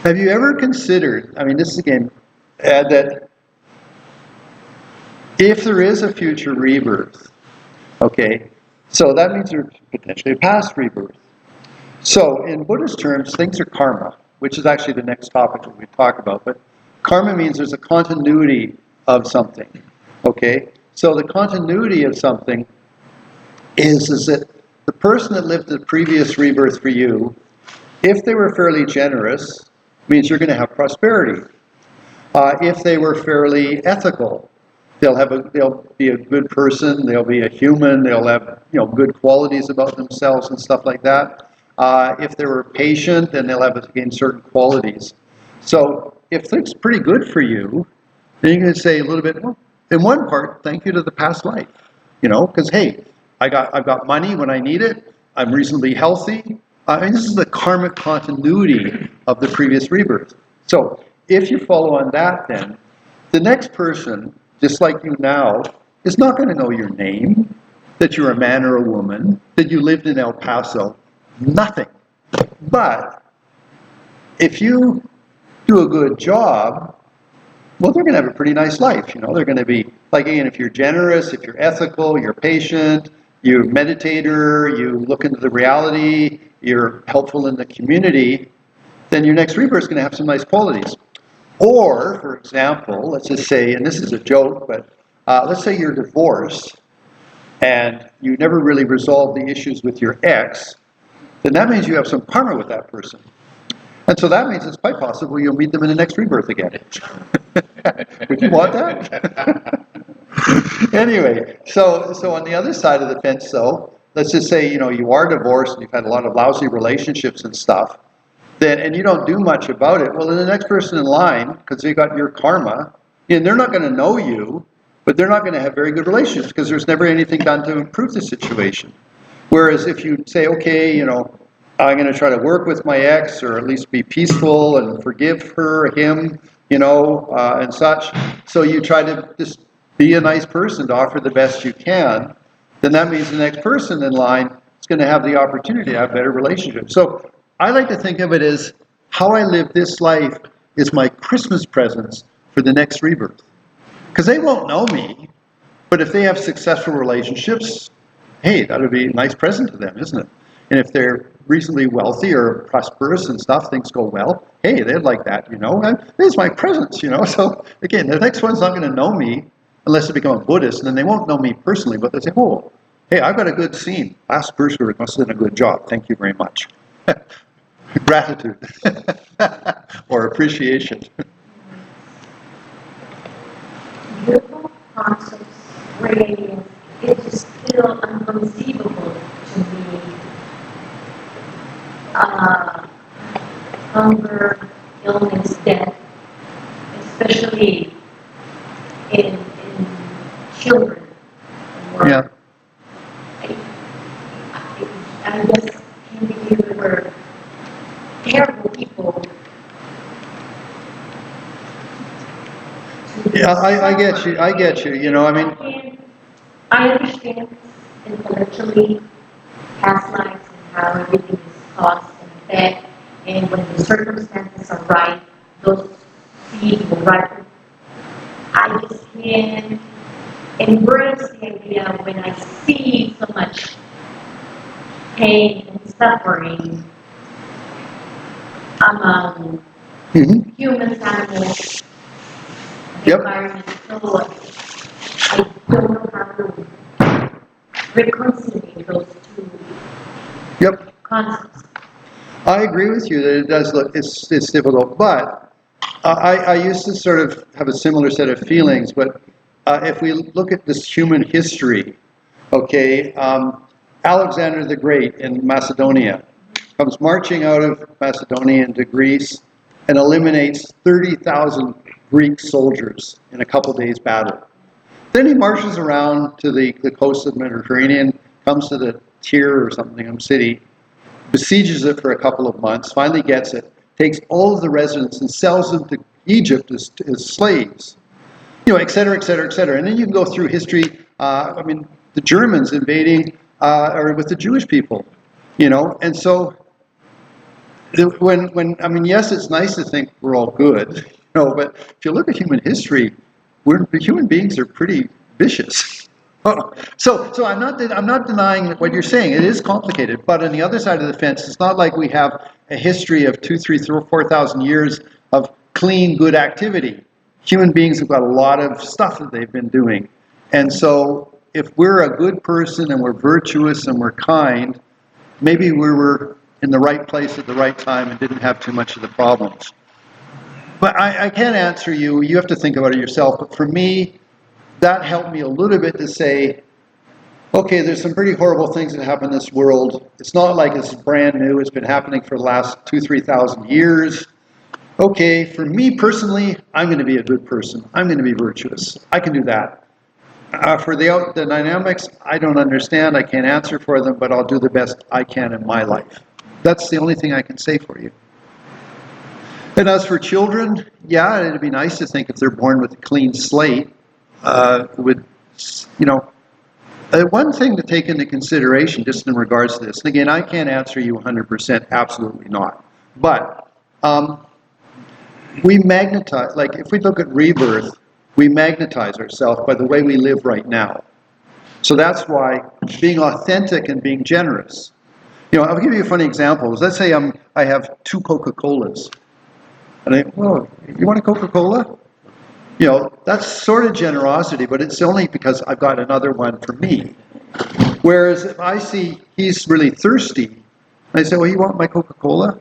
Have you ever considered, I mean, this is again, that if there is a future rebirth, okay, so that means there's potentially a past rebirth. So in Buddhist terms, things are karma, which is actually the next topic that we talk about. But karma means there's a continuity of something, okay? So the continuity of something is that the person that lived the previous rebirth for you, if they were fairly generous, means you're going to have prosperity. If they were fairly ethical, they'll be a good person, they'll be a human, they'll have good qualities about themselves and stuff like that. If they were patient, then they'll have again certain qualities. So if things are pretty good for you, then you can say a little bit, well, in one part, thank you to the past life, because hey, I've got money when I need it. I'm reasonably healthy. This is the karmic continuity of the previous rebirth. So if you follow on that, then the next person, just like you now, is not going to know your name, that you're a man or a woman, that you lived in El Paso. Nothing. But if you do a good job, well, they're going to have a pretty nice life. They're going to be, like, again, if you're generous, if you're ethical, you're patient, you're a meditator, you look into the reality, you're helpful in the community, then your next rebirth is going to have some nice qualities. Or, for example, let's just say, and this is a joke, but let's say you're divorced and you never really resolved the issues with your ex, then that means you have some karma with that person. And so that means it's quite possible you'll meet them in the next rebirth again. Would you want that? Anyway, so on the other side of the fence, though, let's just say, you are divorced and you've had a lot of lousy relationships and stuff, and you don't do much about it. Well, then the next person in line, because they got your karma, and they're not going to know you, but they're not going to have very good relationships because there's never anything done to improve the situation. Whereas if you say, okay, I'm going to try to work with my ex, or at least be peaceful and forgive her, him, and such. So you try to just be a nice person to offer the best you can. Then that means the next person in line is going to have the opportunity to have better relationships. So I like to think of it as how I live this life is my Christmas presents for the next rebirth. Because they won't know me, but if they have successful relationships, hey, that would be a nice present to them, isn't it? And if they're reasonably wealthy or prosperous and stuff, things go well, hey, they'd like that, and there's my presents, So again, the next one's not going to know me unless they become a Buddhist, and then they won't know me personally, but they say, oh, hey, I've got a good scene. Last person must have done a good job. Thank you very much. Gratitude or appreciation. Beautiful concepts, radiance, it just feels unconceivable to me. Hunger, illness, death, especially in children. Yeah. I just can't believe there were terrible people. Yeah, I get you. I get you. I understand intellectually past lives and how everything is cause and effect, and when the circumstances are right, those seeds will ripen. I just can't embrace the idea when I see so much pain and suffering among humans, animals, the environment. So I don't know how to reconcile those two Yep. concepts. I agree with you that it does look, it's difficult, but I used to sort of have a similar set of feelings, but if we look at this human history, okay, Alexander the Great in Macedonia comes marching out of Macedonia into Greece and eliminates 30,000 Greek soldiers in a couple days battle. Then he marches around to the coast of the Mediterranean, comes to the Tyre or something, city, besieges it for a couple of months, finally gets it, takes all of the residents and sells them to Egypt as slaves, et cetera, et cetera, et cetera. And then you can go through history, the Germans invading, or with the Jewish people, and so yes, it's nice to think we're all good, but if you look at human history, human beings are pretty vicious. So I'm not denying what you're saying. It is complicated, but on the other side of the fence, it's not like we have a history of 4,000 years of clean, good activity. Human beings have got a lot of stuff that they've been doing, and so if we're a good person and we're virtuous and we're kind, maybe we were in the right place at the right time and didn't have too much of the problems. But I can't answer you. You have to think about it yourself. But for me, that helped me a little bit to say, okay, there's some pretty horrible things that happen in this world. It's not like it's brand new. It's been happening for the last 3,000 years. Okay, for me personally, I'm going to be a good person. I'm going to be virtuous. I can do that. For the dynamics, I don't understand. I can't answer for them, but I'll do the best I can in my life. That's the only thing I can say for you. And as for children, yeah, it'd be nice to think if they're born with a clean slate, one thing to take into consideration just in regards to this, and again, I can't answer you 100%, absolutely not. But we magnetize, like if we look at rebirth, we magnetize ourselves by the way we live right now. So that's why being authentic and being generous. I'll give you a funny example. Let's say I have 2 Coca-Colas. And you want a Coca-Cola? That's sort of generosity, but it's only because I've got another one for me. Whereas if I see he's really thirsty, and I say, well, you want my Coca-Cola?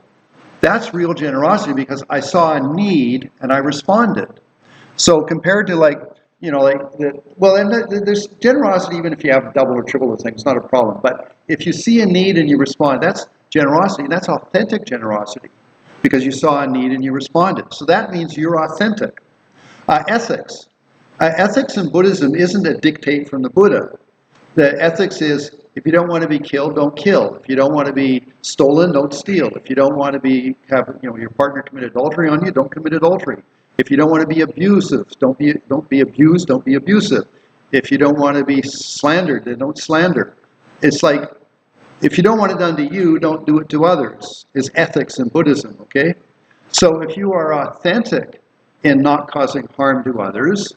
That's real generosity because I saw a need and I responded. So compared to there's generosity even if you have double or triple the thing, it's not a problem. But if you see a need and you respond, that's generosity, that's authentic generosity because you saw a need and you responded. So that means you're authentic. Ethics. Ethics in Buddhism isn't a dictate from the Buddha. The ethics is, if you don't want to be killed, don't kill. If you don't want to be stolen, don't steal. If you don't want to have your partner commit adultery on you, don't commit adultery. If you don't want to be abusive, don't be abused, don't be abusive. If you don't want to be slandered, then don't slander. It's like, if you don't want it done to you, don't do it to others, is ethics in Buddhism, okay? So if you are authentic in not causing harm to others,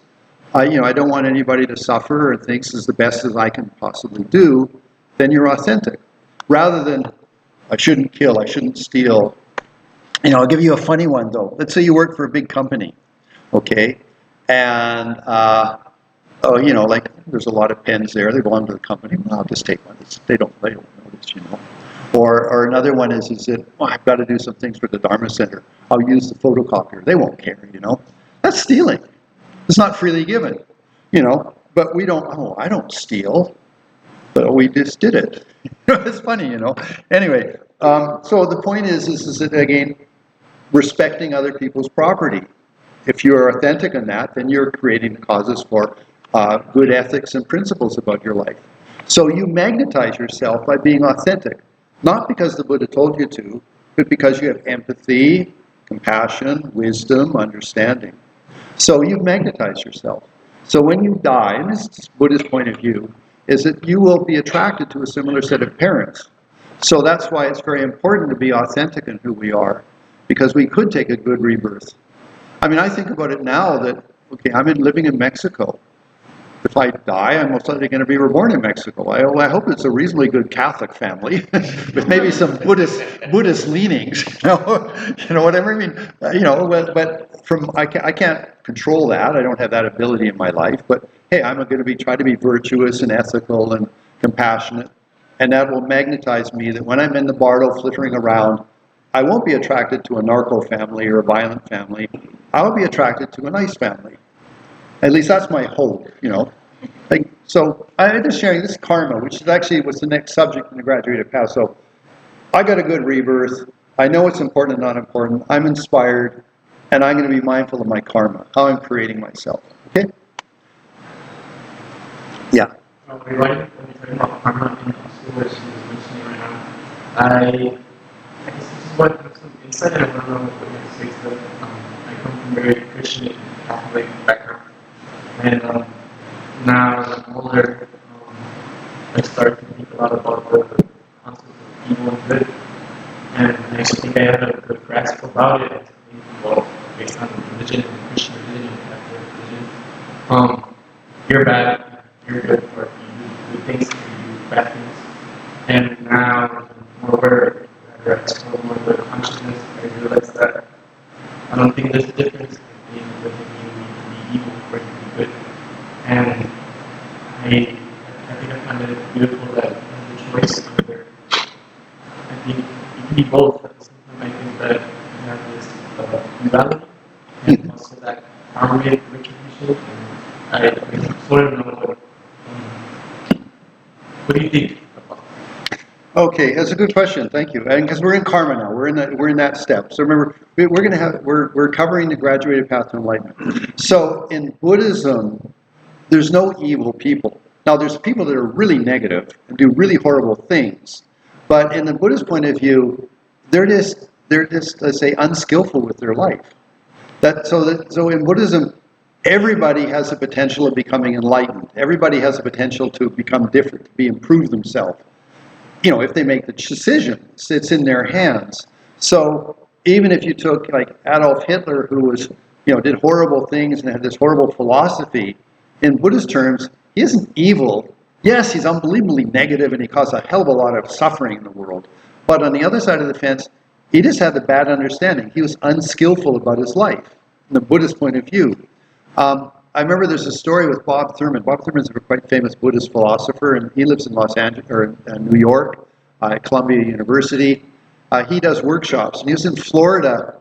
I don't want anybody to suffer or things is the best as I can possibly do, then you're authentic. Rather than, I shouldn't kill, I shouldn't steal. I'll give you a funny one though. Let's say you work for a big company, okay? And, there's a lot of pens there, they belong to the company. Well, I'll just take one. They don't notice, Or another one is that, I've got to do some things for the Dharma Center. I'll use the photocopier. They won't care, That's stealing. It's not freely given, But we don't, I don't steal. But we just did it. It's funny, Anyway, so the point is that, again, respecting other people's property. If you're authentic in that, then you're creating the causes for good ethics and principles about your life. So you magnetize yourself by being authentic. Not because the Buddha told you to, but because you have empathy, compassion, wisdom, understanding. So you magnetize yourself. So when you die, and this is Buddha's point of view, is that you will be attracted to a similar set of parents. So that's why it's very important to be authentic in who we are, because we could take a good rebirth. I think about it now that, okay, I'm living in Mexico. If I die, I'm most likely going to be reborn in Mexico. I hope it's a reasonably good Catholic family with maybe some Buddhist leanings. You know what I mean? But I can't control that. I don't have that ability in my life. But hey, I'm going to try to be virtuous and ethical and compassionate. And that will magnetize me that when I'm in the bardo flittering around, I won't be attracted to a narco family or a violent family. I'll be attracted to a nice family. At least that's my hope, you know. Like, so I'm just sharing this karma, which is actually what's the next subject in the graduated path. So I got a good rebirth. I know what's important and not important. I'm inspired, and I'm going to be mindful of my karma, how I'm creating myself. Okay? Yeah. Regarding when you're talking about karma and also what she was mentioning right now, I guess this is what some insight I don't know what you say is that I come from a very Christian and Catholic background, and now as I'm older, I start to think a lot about the concept of evil and good, and I actually think I have a good grasp about it. I think, well, based on religion and Christian religion and Catholic religion, you're bad, you're good, or you do good things, or you do bad things. And now, more aware, I explore more of the consciousness, I realize that I don't think there's a difference in being good and being evil or being good. And I think I find it beautiful that there's a choice whether I think you can be both at the same time. I think that you have this duality and also that karmic recognition. And I sort of know what do you think about that? Okay, that's a good question. Thank you. And because we're in karma now, we're in that step. So remember, we're covering the graduated path to enlightenment. So in Buddhism, there's no evil people. Now, there's people that are really negative and do really horrible things, but in the Buddhist point of view, they're just let's say unskillful with their life. So in Buddhism, everybody has the potential of becoming enlightened. Everybody has the potential to become different, to improve themselves. You know, if they make the decisions, it's in their hands. So even if you took like Adolf Hitler, who was, you know, did horrible things and had this horrible philosophy, in Buddhist terms, he isn't evil. Yes, he's unbelievably negative and he caused a hell of a lot of suffering in the world. But on the other side of the fence, he just had a bad understanding. He was unskillful about his life, from the Buddhist point of view. I remember there's a story with Bob Thurman. Bob Thurman's a quite famous Buddhist philosopher, and he lives in Los Angeles or New York at Columbia University. He does workshops, and he was in Florida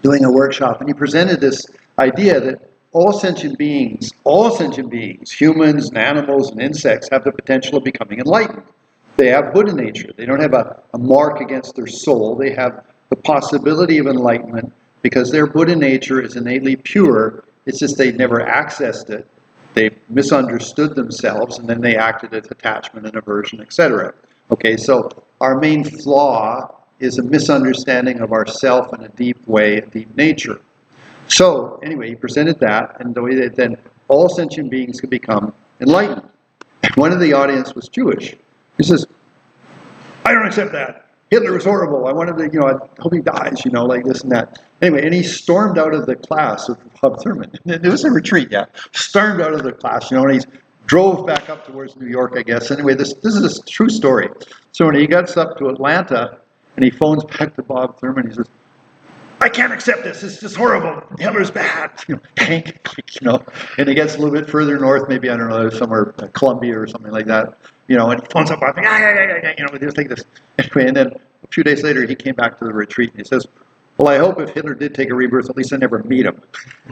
doing a workshop, and he presented this idea that all sentient beings, humans and animals and insects, have the potential of becoming enlightened. They have Buddha nature. They don't have a mark against their soul. They have the possibility of enlightenment because their Buddha nature is innately pure. It's just they never accessed it. They misunderstood themselves, and then they acted as attachment and aversion, etc. Okay, so our main flaw is a misunderstanding of ourself in a deep way, a deep nature. So anyway, he presented that, and the way that then all sentient beings could become enlightened. And one of the audience was Jewish. He says, "I don't accept that. Hitler was horrible. I wanted to, you know, I hope he dies, you know, like this and that." Anyway, and he stormed out of the class with Bob Thurman. It was a retreat, yeah. Stormed out of the class, you know, and he drove back up towards New York, I guess. Anyway, this is a true story. So when he gets up to Atlanta and he phones back to Bob Thurman, he says, "I can't accept this. It's just horrible. Hitler's bad." You know, and he gets a little bit further north, maybe, I don't know, somewhere Columbia or something like that. You know, and he phones up, yeah, you know, just like this. Anyway, and then a few days later, he came back to the retreat and he says, "Well, I hope if Hitler did take a rebirth, at least I never meet him."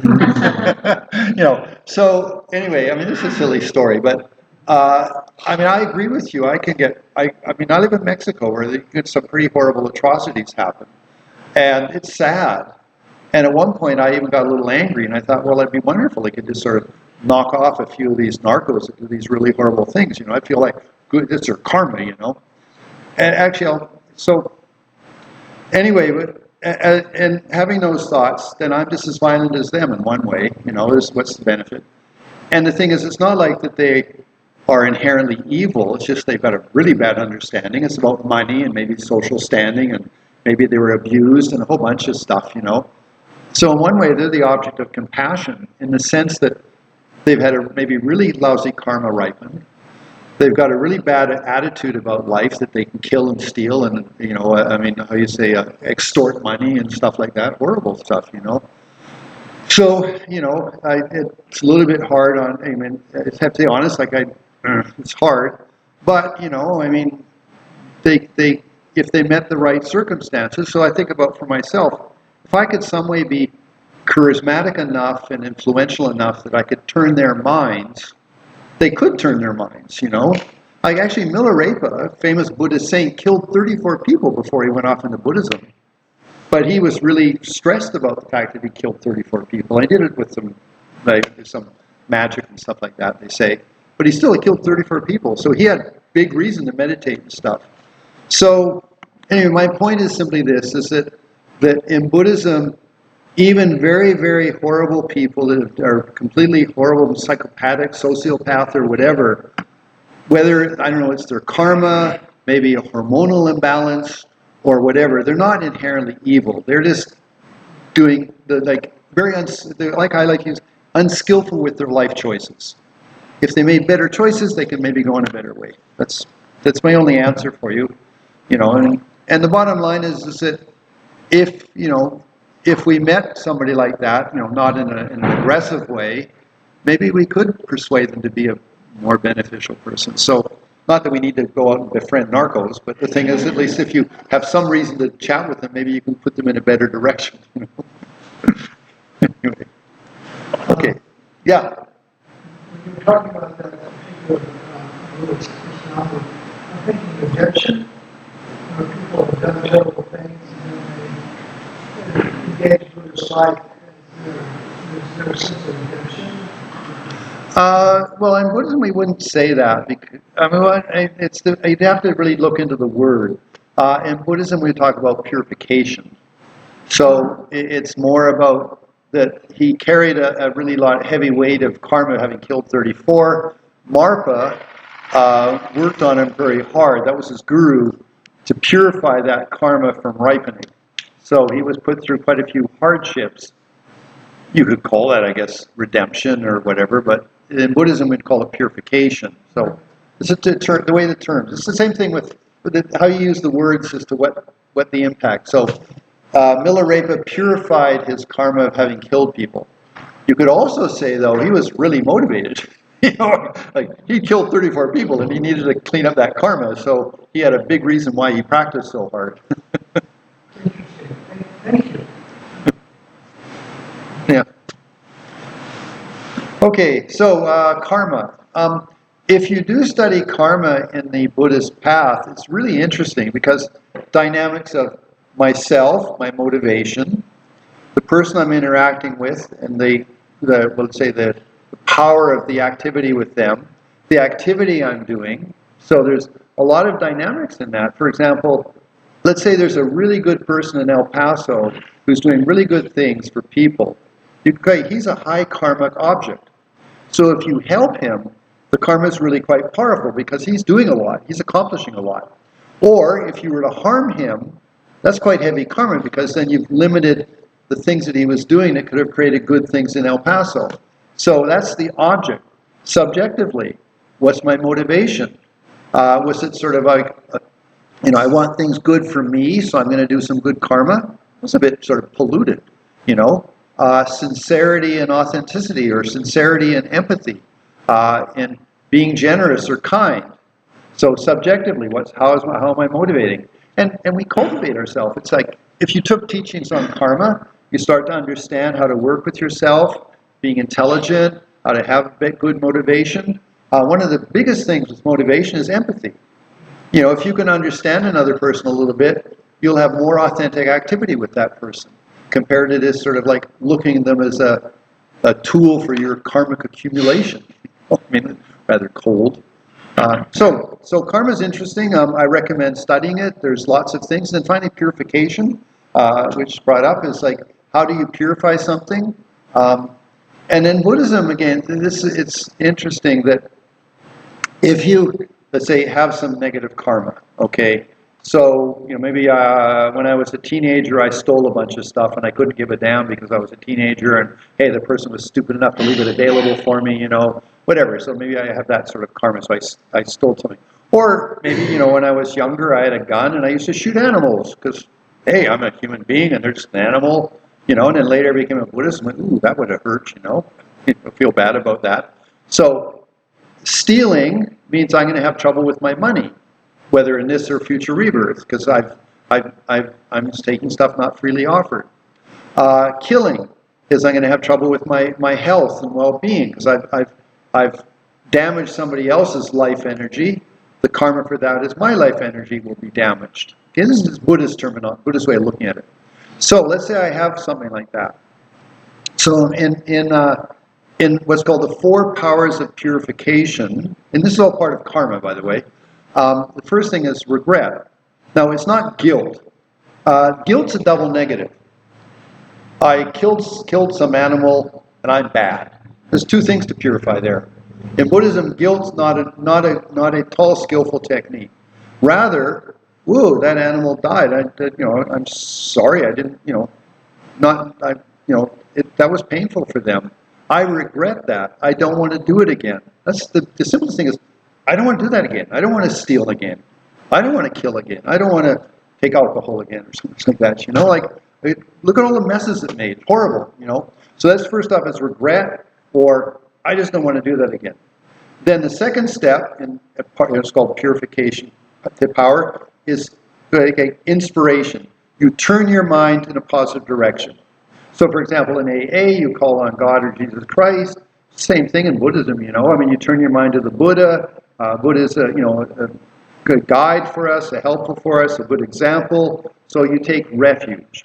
You know, so anyway, I mean, this is a silly story, but I mean, I agree with you. I mean, I live in Mexico where some pretty horrible atrocities happen. And it's sad. And at one point, I even got a little angry, and I thought, well, it'd be wonderful if I could just sort of knock off a few of these narcos that do these really horrible things. You know, I feel like good, it's their karma, you know. And actually, so anyway, and having those thoughts, then I'm just as violent as them in one way. You know, what's the benefit? And the thing is, it's not like that they are inherently evil. It's just they've got a really bad understanding. It's about money and maybe social standing, and maybe they were abused and a whole bunch of stuff, you know. So in one way, they're the object of compassion in the sense that they've had a maybe really lousy karma ripen. They've got a really bad attitude about life that they can kill and steal and, you know, I mean, how you say, extort money and stuff like that. Horrible stuff, you know. So, you know, it's a little bit hard on, I mean, I have to be honest, like it's hard. But, I mean, they if they met the right circumstances. So I think about for myself, if I could some way be charismatic enough and influential enough that I could turn their minds, they could turn their minds. Like actually Milarepa, a famous Buddhist saint, killed 34 people before he went off into Buddhism. But he was really stressed about the fact that he killed 34 people. I did it with some magic and stuff like that, they say. But he still killed 34 people. So he had big reason to meditate and stuff. So anyway, my point is simply this, is that in Buddhism, even very, very horrible people that are completely horrible, psychopathic, sociopath, or whatever, whether, I don't know, it's their karma, maybe a hormonal imbalance, or whatever, they're not inherently evil. They're just doing they're like I like to use, unskillful with their life choices. If they made better choices, they could maybe go in a better way. That's my only answer for you. And the bottom line is that if we met somebody like that, not in an aggressive way, maybe we could persuade them to be a more beneficial person. So, not that we need to go out and befriend narcos, but the thing is, at least if you have some reason to chat with them, maybe you can put them in a better direction. Anyway. Okay. Yeah. When you're talking about that particular Buddhist personality, I'm thinking redemption. People have done terrible things and then they engage Buddhist life. Is there a sense of redemption? Well, in Buddhism, we wouldn't say that. Because, you'd have to really look into the word. In Buddhism, we talk about purification. So it's more about that he carried a really heavy weight of karma, having killed 34. Marpa worked on him very hard. That was his guru, to purify that karma from ripening. So he was put through quite a few hardships. You could call that, I guess, redemption or whatever, but in Buddhism we'd call it purification. So it's the way the terms. It's the same thing with how you use the words as to what the impact. So Milarepa purified his karma of having killed people. You could also say, though, he was really motivated. Like he killed 34 people and he needed to clean up that karma, so he had a big reason why he practiced so hard. Interesting. Thank you. Yeah. Okay, so karma. If you do study karma in the Buddhist path, it's really interesting because dynamics of myself, my motivation, the person I'm interacting with, and let's say the power of the activity with them, the activity I'm doing. So there's a lot of dynamics in that. For example, let's say there's a really good person in El Paso who's doing really good things for people. He's a high karmic object. So if you help him, the karma is really quite powerful because he's doing a lot. He's accomplishing a lot. Or if you were to harm him, that's quite heavy karma because then you've limited the things that he was doing that could have created good things in El Paso. So that's the object. Subjectively, what's my motivation? Was it sort of like, I want things good for me, so I'm going to do some good karma? That's a bit sort of polluted, sincerity and authenticity, or sincerity and empathy, and being generous or kind. So subjectively, how am I motivating? And we cultivate ourselves. It's like if you took teachings on karma, you start to understand how to work with yourself, being intelligent, how to have good motivation. One of the biggest things with motivation is empathy. If you can understand another person a little bit, you'll have more authentic activity with that person, compared to this sort of like looking at them as a tool for your karmic accumulation. Rather cold. So karma is interesting. I recommend studying it. There's lots of things. And then finally, purification, which is brought up, is like, how do you purify something? And in Buddhism, again, it's interesting that if you, let's say, have some negative karma, okay? So, maybe when I was a teenager, I stole a bunch of stuff and I couldn't give a damn because I was a teenager and, hey, the person was stupid enough to leave it available for me, whatever. So maybe I have that sort of karma, so I stole something. Or maybe, when I was younger, I had a gun and I used to shoot animals because, hey, I'm a human being and they're just an animal, and then later I became a Buddhist and went, ooh, that would have hurt, I feel bad about that. So Stealing means I'm going to have trouble with my money, whether in this or future rebirth, because I'm taking stuff not freely offered. Killing is I'm going to have trouble with my health and well-being, because I've damaged somebody else's life energy. The karma for that is my life energy will be damaged. Okay, this is Buddhist terminology, Buddhist way of looking at it. So let's say I have something like that. So in what's called the 4 powers of purification, and this is all part of karma, by the way, the first thing is regret. Now, it's not guilt. Guilt's a double negative. I killed some animal, and I'm bad. There's 2 things to purify there. In Buddhism, guilt's not a tall, skillful technique. Rather, whoa, that animal died. I'm sorry. I didn't, that was painful for them. I regret that. I don't want to do it again. That's the simplest thing is, I don't want to do that again. I don't want to steal again. I don't want to kill again. I don't want to take alcohol again or something like that. Look at all the messes it made. Horrible, So that's first off is regret, or I just don't want to do that again. Then the second step, it's called purification, the power, is inspiration. You turn your mind in a positive direction. So, for example, in AA, you call on God or Jesus Christ. Same thing in Buddhism, you turn your mind to the Buddha. Buddha is a good guide for us, a helpful for us, a good example. So you take refuge.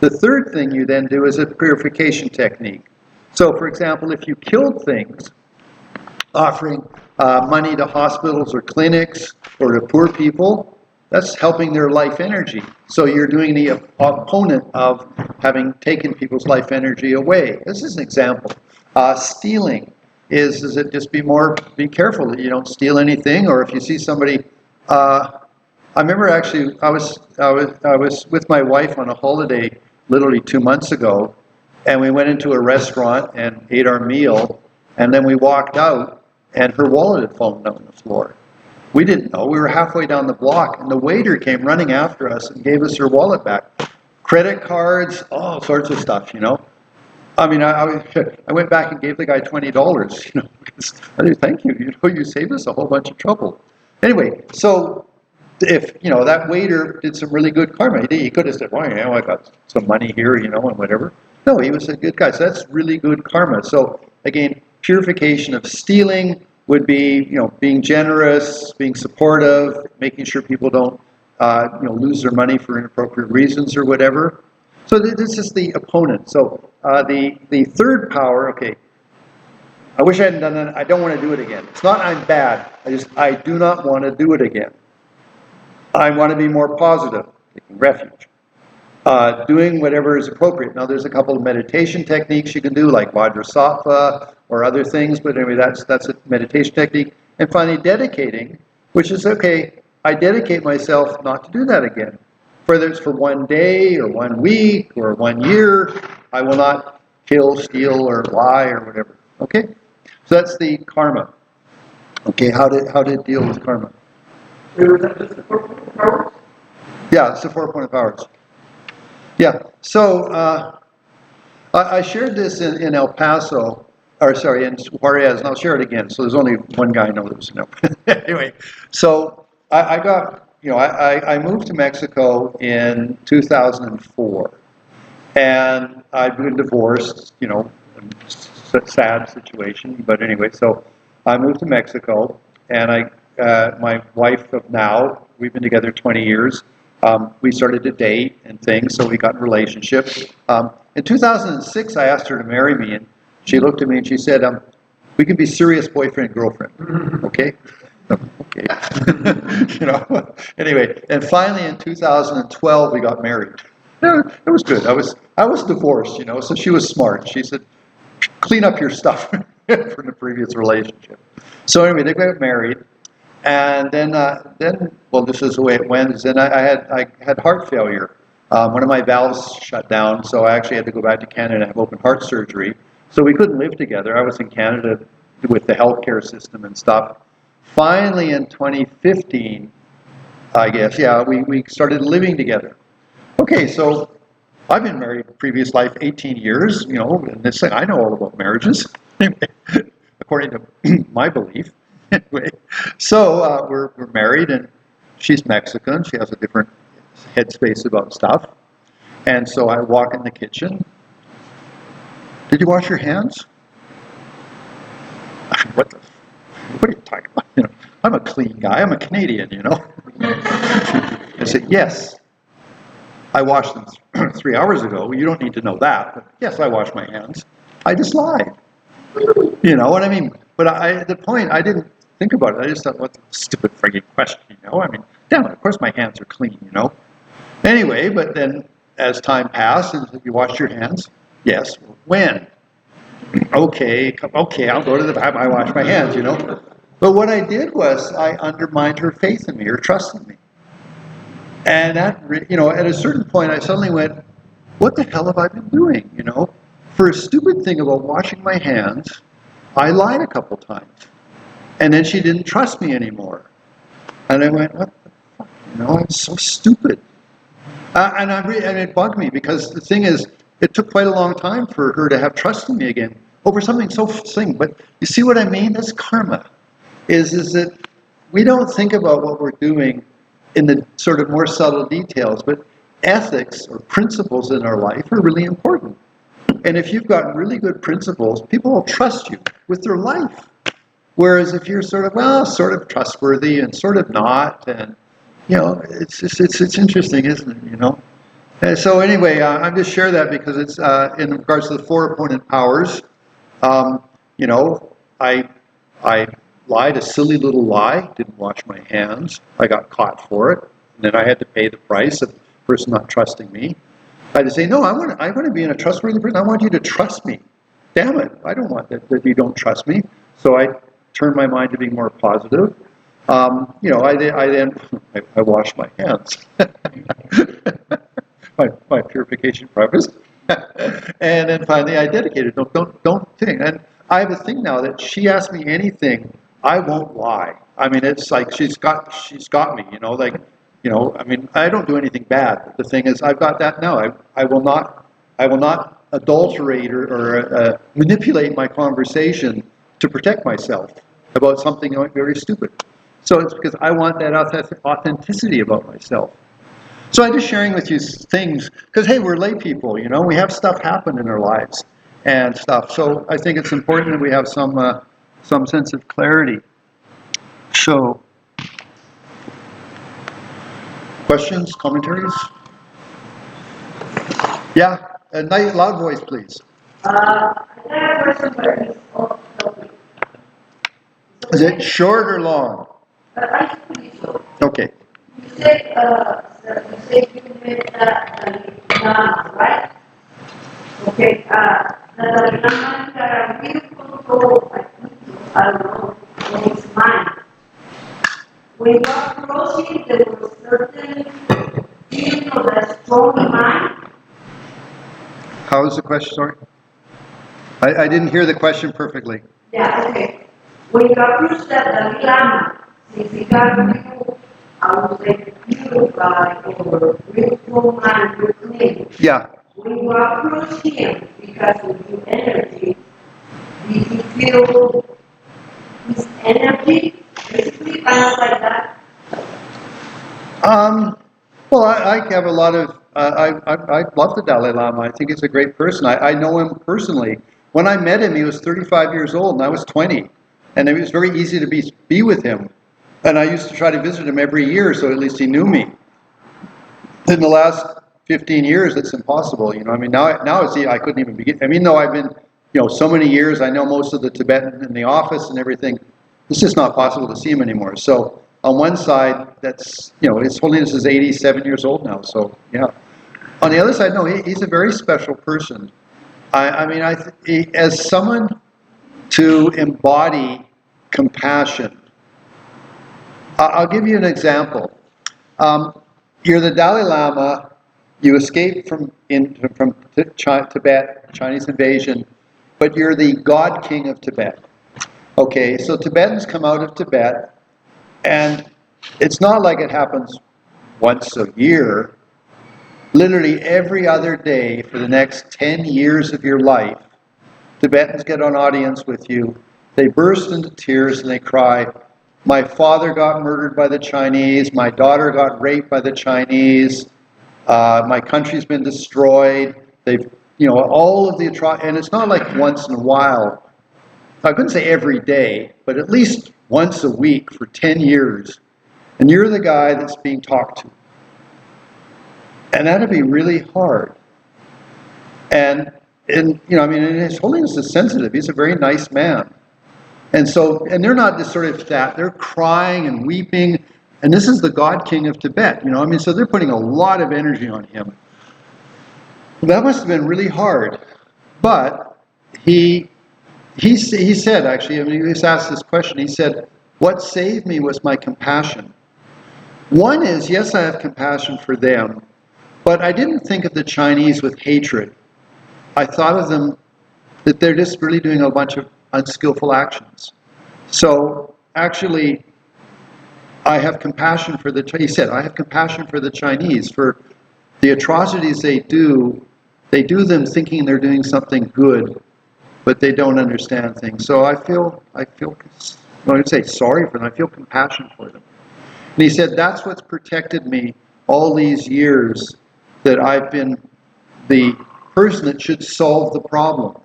The third thing you then do is a purification technique. So, for example, if you killed things, offering money to hospitals or clinics or to poor people, that's helping their life energy. So you're doing the opponent of having taken people's life energy away. This is an example. Stealing is it just be careful that you don't steal anything, or if you see somebody. I remember actually I was with my wife on a holiday literally 2 months ago, and we went into a restaurant and ate our meal, and then we walked out, and her wallet had fallen down on the floor. We didn't know. We were halfway down the block, and the waiter came running after us and gave us her wallet back. Credit cards, all sorts of stuff, I mean, I went back and gave the guy $20, because I said, thank you, you saved us a whole bunch of trouble. Anyway, so if, that waiter did some really good karma. He could have said, well, I got some money here, and whatever. No, he was a good guy. So that's really good karma. So again, purification of stealing would be, being generous, being supportive, making sure people don't, lose their money for inappropriate reasons or whatever. So this is the opponent. So the third power, okay, I wish I hadn't done that. I don't want to do it again. It's not I'm bad. I do not want to do it again. I want to be more positive, taking refuge. Doing whatever is appropriate. Now, there's a couple of meditation techniques you can do, like Vajrasattva or other things, but anyway, that's a meditation technique. And finally, dedicating, which is, okay, I dedicate myself not to do that again. Whether it's for 1 day or 1 week or 1 year, I will not kill, steal, or lie or whatever. Okay? So that's the karma. Okay, how to deal with karma. Was that just the 4 powers? Yeah, it's the 4 point powers. Yeah, so I shared this in El Paso, in Juarez, and I'll share it again. So there's only one guy I know that was in El Paso. Anyway, so I got, I moved to Mexico in 2004, and I've been divorced, sad situation, but anyway, so I moved to Mexico, and my wife of now, we've been together 20 years. We started to date and things, so we got in a relationship. In 2006, I asked her to marry me, and she looked at me and she said, we can be serious boyfriend and girlfriend, okay? Okay. Anyway, and finally in 2012, we got married. It was good. I was divorced, so she was smart. She said, clean up your stuff from the previous relationship. So anyway, they got married. And then, well, this is the way it went. Is then I had heart failure. One of my valves shut down, so I actually had to go back to Canada and have open heart surgery. So we couldn't live together. I was in Canada with the healthcare system and stuff. Finally, in 2015, I guess, we started living together. Okay, so I've been married previous life 18 years, and this thing, I know all about marriages, according to my belief. Anyway, so we're married, and she's Mexican. She has a different headspace about stuff. And so I walk in the kitchen. Did you wash your hands? What are you talking about? I'm a clean guy. I'm a Canadian, I said, yes. I washed them 3 hours ago. Well, you don't need to know that. But yes, I washed my hands. I just lied. You know what I mean? But the point, I didn't think about it. I just thought, what a stupid frigging question, I mean, damn it, of course my hands are clean. Anyway, but then as time passed, and you wash your hands? Yes. When? Okay, I'll go to the bathroom, I wash my hands, But what I did was I undermined her faith in me, her trust in me. And that, at a certain point, I suddenly went, what the hell have I been doing, For a stupid thing about washing my hands, I lied a couple times. And then she didn't trust me anymore. And I went, what the fuck, I'm so stupid. And it bugged me, because the thing is, it took quite a long time for her to have trust in me again over something so thing. But you see what I mean? That's karma. Is that we don't think about what we're doing in the sort of more subtle details, but ethics or principles in our life are really important. And if you've got really good principles, people will trust you with their life. Whereas if you're sort of trustworthy and sort of not, and it's interesting, isn't it? And so anyway, I'm just share that because it's in regards to the 4 appointed powers. I lied a silly little lie, didn't wash my hands. I got caught for it, and then I had to pay the price of the person not trusting me. I had to say, no, I want to be in a trustworthy person. I want you to trust me. Damn it, I don't want that you don't trust me. So I turned my mind to being more positive. I washed my hands. my purification preface. And then finally I dedicated. Don't think. And I have a thing now that she asks me anything, I won't lie. I mean, it's like she's got me. I mean, I don't do anything bad. But the thing is, I've got that now. I will not adulterate or manipulate my conversation to protect myself about something very stupid. So it's because I want that authenticity about myself. So I'm just sharing with you things, because hey, we're lay people, we have stuff happen in our lives and stuff. So I think it's important that we have some sense of clarity. So, questions, commentaries? Yeah, a nice loud voice, please. I have a question, but it's off topic. Is it short or long? I think so. Okay. You said you made that, right? Okay, the Lama that will control, I don't know, of his mind. When you are approaching, there was certain feeling of a strong mind. How is the question, sorry? I didn't hear the question perfectly. Yeah, okay. When you approach the Dalai Lama, significa you, I would say, purified or real strong mind, real clean. Yeah. When you approach him because of your energy, did you feel his energy? Basically, kind of like that. Well, I have a lot of, I love the Dalai Lama. I think he's a great person. I know him personally. When I met him, he was 35 years old and I was 20. And it was very easy to be with him. And I used to try to visit him every year, so at least he knew me. In the last 15 years, it's impossible. I mean, now it's, I couldn't even begin. I mean, though I've been, so many years, I know most of the Tibetan in the office and everything. It's just not possible to see him anymore. So on one side, that's, His Holiness is 87 years old now, so yeah. On the other side, no, he's a very special person. I mean, as someone to embody compassion, I'll give you an example. You're the Dalai Lama, you escaped from Tibet, Chinese invasion, but you're the God King of Tibet. Okay, so Tibetans come out of Tibet, and it's not like it happens once a year. Literally every other day for the next 10 years of your life, Tibetans get an audience with you. they burst into tears and they cry, my father got murdered by the Chinese, my daughter got raped by the Chinese, my country's been destroyed, they've, all of the and it's not like once in a while, I couldn't say every day, but at least once a week for 10 years, and you're the guy that's being talked to. And that'd be really hard. And and His Holiness is sensitive. He's a very nice man. And they're not just sort of that. They're crying and weeping. And this is the God King of Tibet, so they're putting a lot of energy on him. That must have been really hard. But he said, actually, he was asked this question. He said, what saved me was my compassion. One is, yes, I have compassion for them, but I didn't think of the Chinese with hatred. I thought of them that they're just really doing a bunch of unskillful actions. So actually, I have compassion for he said, I have compassion for the Chinese, for the atrocities they do them thinking they're doing something good, but they don't understand things. So I would say sorry for them, I feel compassion for them. And he said, that's what's protected me all these years, that I've been the person that should solve the problem.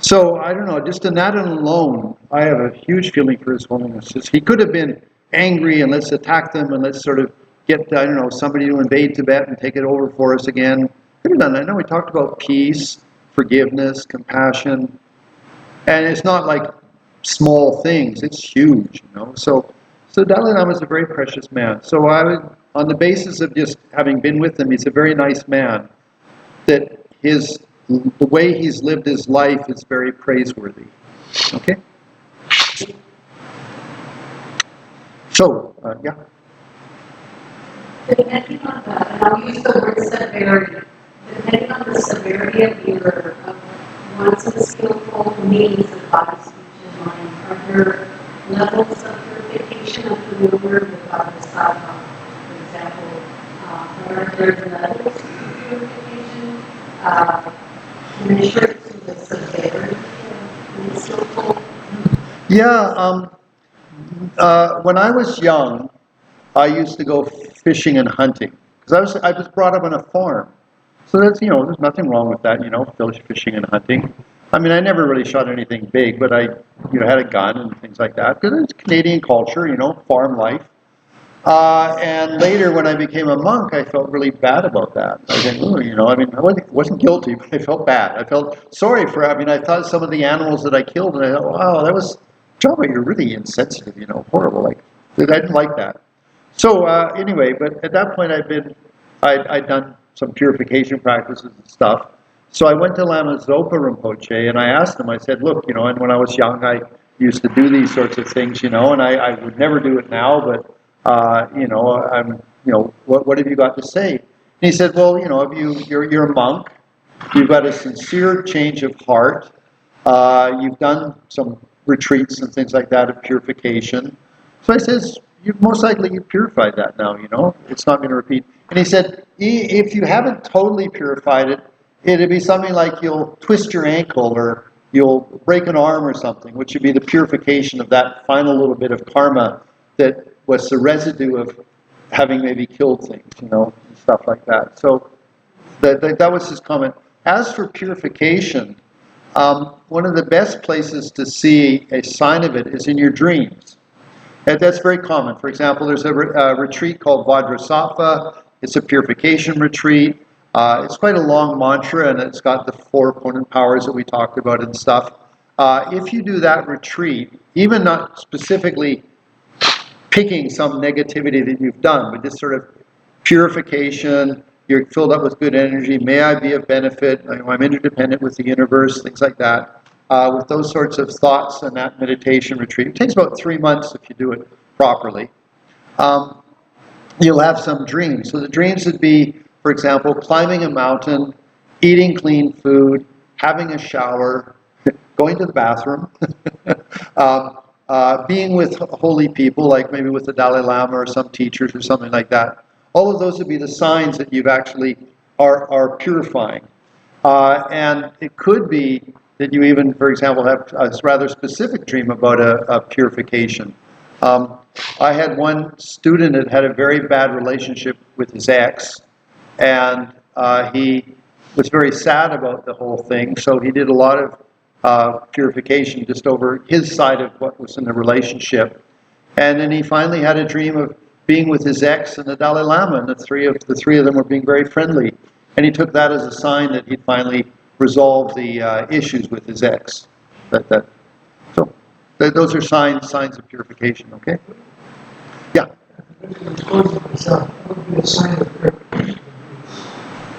So, I don't know, just in that alone, I have a huge feeling for His Holiness. He could have been angry and let's attack them and let's sort of get, somebody to invade Tibet and take it over for us again. Could have done that. I know we talked about peace, forgiveness, compassion, and it's not like small things, it's huge, So Dalai Lama is a very precious man. So I would, on the basis of just having been with him, he's a very nice man, that the way he's lived his life is very praiseworthy. Okay? So, yeah. Depending on the, and I'll use the word severity, depending on the severity of your, one's unskillful means of body, speech, and mind, are there levels of purification of the mover without the sadhana? For example, are there levels of purification measured to the severity of unskillful? Yeah, when I was young, I used to go fishing and hunting, because I was brought up on a farm. So that's, there's nothing wrong with that, fishing and hunting. I never really shot anything big, but I, had a gun and things like that, because it's Canadian culture, farm life. And later, when I became a monk, I felt really bad about that. I think, I wasn't guilty, but I felt bad. I felt sorry for, I thought some of the animals that I killed, and I thought, wow, that was, Java, you're really insensitive, horrible. I didn't like that. So anyway, but at that point, I'd done some purification practices and stuff. So I went to Lama Zopa Rinpoche, and I asked him, I said, look, and when I was young, I used to do these sorts of things, and I would never do it now, but what have you got to say? And he said, well, if you're a monk, you've got a sincere change of heart, you've done some retreats and things like that of purification. So I says, most likely you purified that now, it's not going to repeat. And he said, if you haven't totally purified it, it'd be something like you'll twist your ankle or you'll break an arm or something, which would be the purification of that final little bit of karma that was the residue of having maybe killed things, and stuff like that. So that was his comment. As for purification, one of the best places to see a sign of it is in your dreams. And that's very common. For example, there's a retreat called Vajrasattva. It's a purification retreat. It's quite a long mantra, and it's got the 4 opponent powers that we talked about and stuff. If you do that retreat, even not specifically picking some negativity that you've done, but just sort of purification, you're filled up with good energy, may I be of benefit, I'm interdependent with the universe, things like that. With those sorts of thoughts and that meditation retreat, it takes about 3 months if you do it properly. You'll have some dreams. So the dreams would be, for example, climbing a mountain, eating clean food, having a shower, going to the bathroom, being with holy people, like maybe with the Dalai Lama or some teachers or something like that. All of those would be the signs that you've actually are purifying. And it could be that you even, for example, have a rather specific dream about a purification. I had one student that had a very bad relationship with his ex, and he was very sad about the whole thing, so he did a lot of purification just over his side of what was in the relationship. And then he finally had a dream of being with his ex and the Dalai Lama, and the three of them were being very friendly. And he took that as a sign that he'd finally resolved the issues with his ex. So those are signs of purification. Okay. Yeah. Exposing myself would be a sign of purification.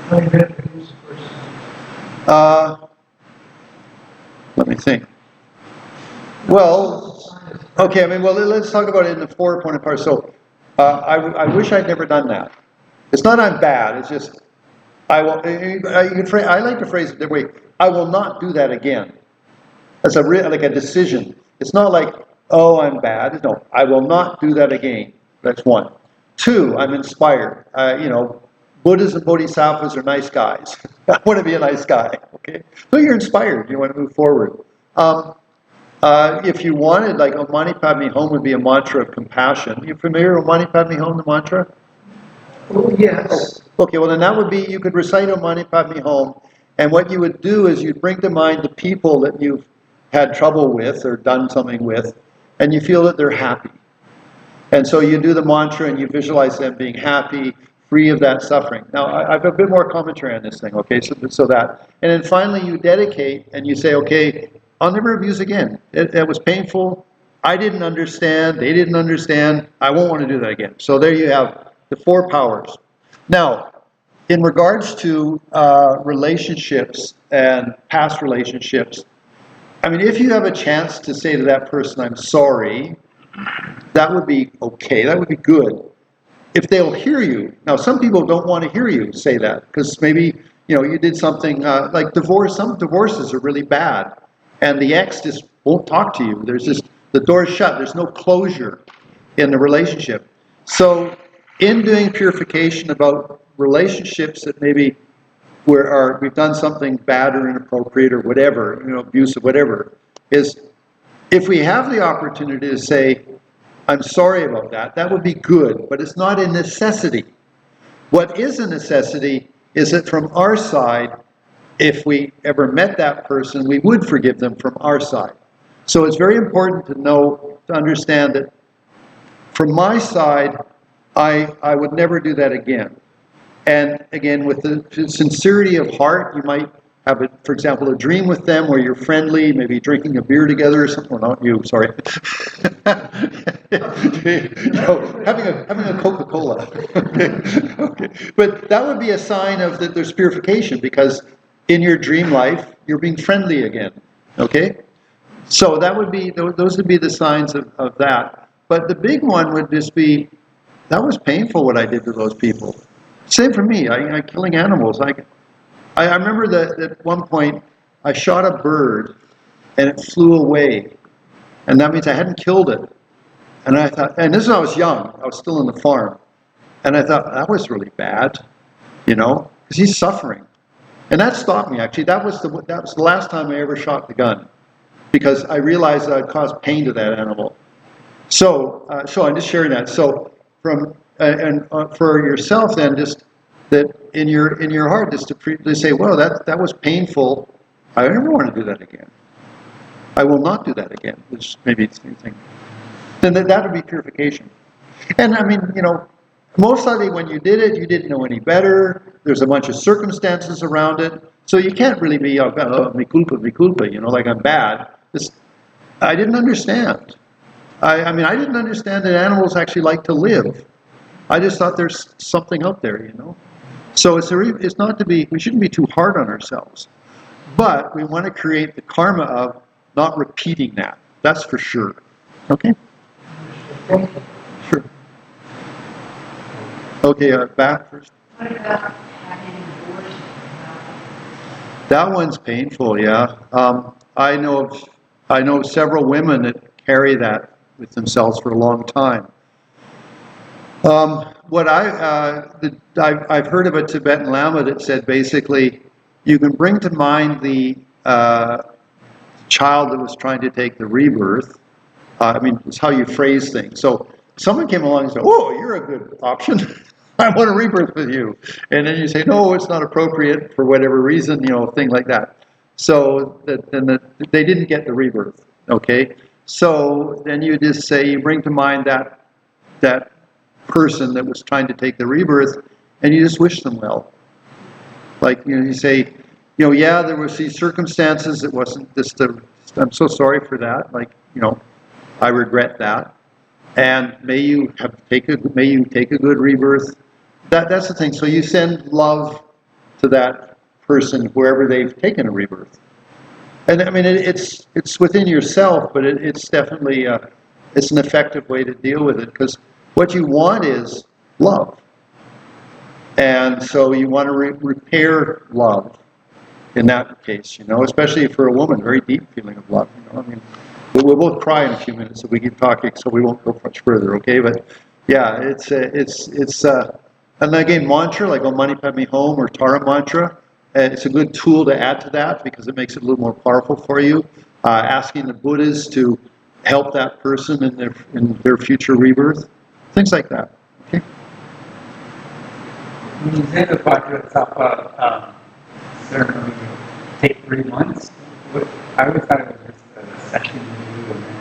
How you better use the person. Let me think. Well, okay. I mean, well, let's talk about it in the 4-point part. So, I wish I'd never done that. It's not I'm bad. It's just I will. I like to phrase it that way. I will not do that again. That's like a decision. It's not like, oh, I'm bad. No, I will not do that again. That's one. Two, I'm inspired. Buddhas and bodhisattvas are nice guys. I want to be a nice guy. Okay, so you're inspired. You want to move forward. If you wanted, like Om Mani Padme Hum would be a mantra of compassion. You familiar with Om Mani Padme Hum, the mantra? Oh, yes. Okay, well then that would be, you could recite Om Mani Padme Hum, and what you would do is you'd bring to mind the people that you've had trouble with or done something with, and you feel that they're happy. And so you do the mantra and you visualize them being happy, free of that suffering. Now, I have a bit more commentary on this thing, okay, so that. And then finally you dedicate and you say, okay, I'll never abuse again. It was painful. I didn't understand. They didn't understand. I won't want to do that again. So there you have the 4 powers. Now, in regards to relationships and past relationships, I mean, if you have a chance to say to that person, I'm sorry, that would be okay. That would be good. If they'll hear you. Now, some people don't want to hear you say that because maybe, you did something like divorce. Some divorces are really bad. And the ex just won't talk to you. There's just, the door's shut. There's no closure in the relationship. So in doing purification about relationships that maybe we've done something bad or inappropriate or whatever, abusive, whatever, is if we have the opportunity to say, I'm sorry about that, that would be good, but it's not a necessity. What is a necessity is that from our side, if we ever met that person, we would forgive them from our side. So it's very important to understand that from my side, I would never do that again. And again, with the sincerity of heart, you might have, for example, a dream with them where you're friendly, maybe drinking a beer together or something. Well, not you, sorry. Having a Coca-Cola. Okay. But that would be a sign of that there's purification because in your dream life, you're being friendly again. Okay? So those would be the signs of that. But the big one would just be, that was painful what I did to those people. Same for me. I killing animals. I remember that at one point I shot a bird and it flew away, and that means I hadn't killed it. And I thought, and this is when I was young. I was still in the farm, and I thought that was really bad, because he's suffering, and that stopped me. Actually, that was the last time I ever shot the gun, because I realized that I'd caused pain to that animal. So I'm just sharing that. So for yourself, then, just that in your heart, just to say, well, that was painful. I never want to do that again. I will not do that again. Which maybe it's the same thing. Then that would be purification. And I mean, most likely when you did it, you didn't know any better. There's a bunch of circumstances around it, so you can't really be mi culpa, like I'm bad. I didn't understand. I mean, I didn't understand that animals actually like to live. I just thought there's something out there, So it's not to be, we shouldn't be too hard on ourselves. But we want to create the karma of not repeating that. That's for sure. Okay? Sure. Okay, back first. What about having an abortion? That one's painful, yeah. I know several women that carry that with themselves for a long time. What I've heard of a Tibetan Lama that said basically, you can bring to mind the child that was trying to take the rebirth. I mean, it's how you phrase things. So someone came along and said, "Oh, you're a good option. I want a rebirth with you." And then you say, "No, it's not appropriate for whatever reason," thing like that. So they didn't get the rebirth. Okay. So then you just say, you bring to mind that person that was trying to take the rebirth, and you just wish them well. Like, you say, yeah, there was these circumstances. It wasn't just I'm so sorry for that. Like, I regret that. And may you take a good rebirth. That's the thing. So you send love to that person, wherever they've taken a rebirth. And I mean, it's within yourself, but it's definitely it's an effective way to deal with it, because what you want is love. And so you want to repair love in that case, especially for a woman, very deep feeling of love. I mean, we'll both cry in a few minutes if we keep talking, so we won't go much further, okay? But yeah, and again, mantra like Om Mani Padme Hum or Tara mantra, it's a good tool to add to that because it makes it a little more powerful for you. Asking the Buddhas to help that person in their future rebirth, things like that. Okay. When you say the Vajrasattva ceremony take 3 months, I always thought it was just a session you do, and then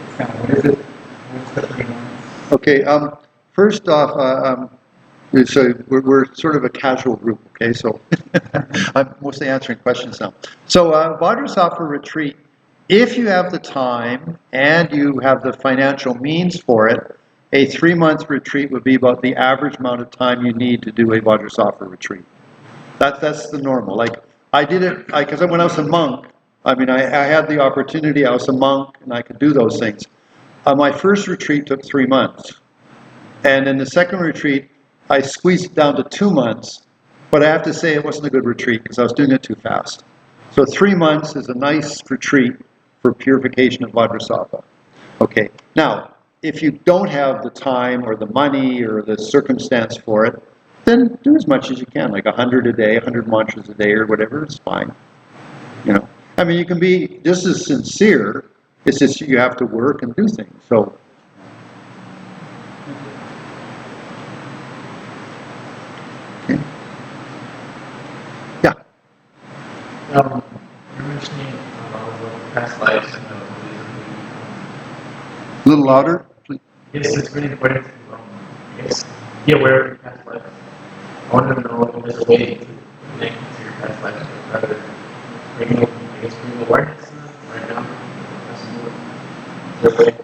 it's kind of, what is it? What's the 3 months? Okay. First off, so we're sort of a casual group. Okay, so I'm mostly answering questions now. So Vajrasattva retreat, if you have the time and you have the financial means for it, a 3-month retreat would be about the average amount of time you need to do a Vajrasattva retreat. That's the normal. Like, I did it because when I was a monk, I mean, I had the opportunity. I was a monk and I could do those things. My first retreat took 3 months, and in the second retreat, I squeezed it down to 2 months. But I have to say it wasn't a good retreat because I was doing it too fast. So 3 months is a nice retreat for purification of Vajrasattva. Okay. Now, if you don't have the time or the money or the circumstance for it, then do as much as you can, like 100 a day, 100 mantras a day or whatever, it's fine. I mean, you can be just as sincere, it's just you have to work and do things. So, okay. Yeah. You're mentioning past lives and A little louder, please. yes, it's really important to be aware of your past lives. I want to know if there's a way to connect to your past lives rather bring awareness right now. Is there a way?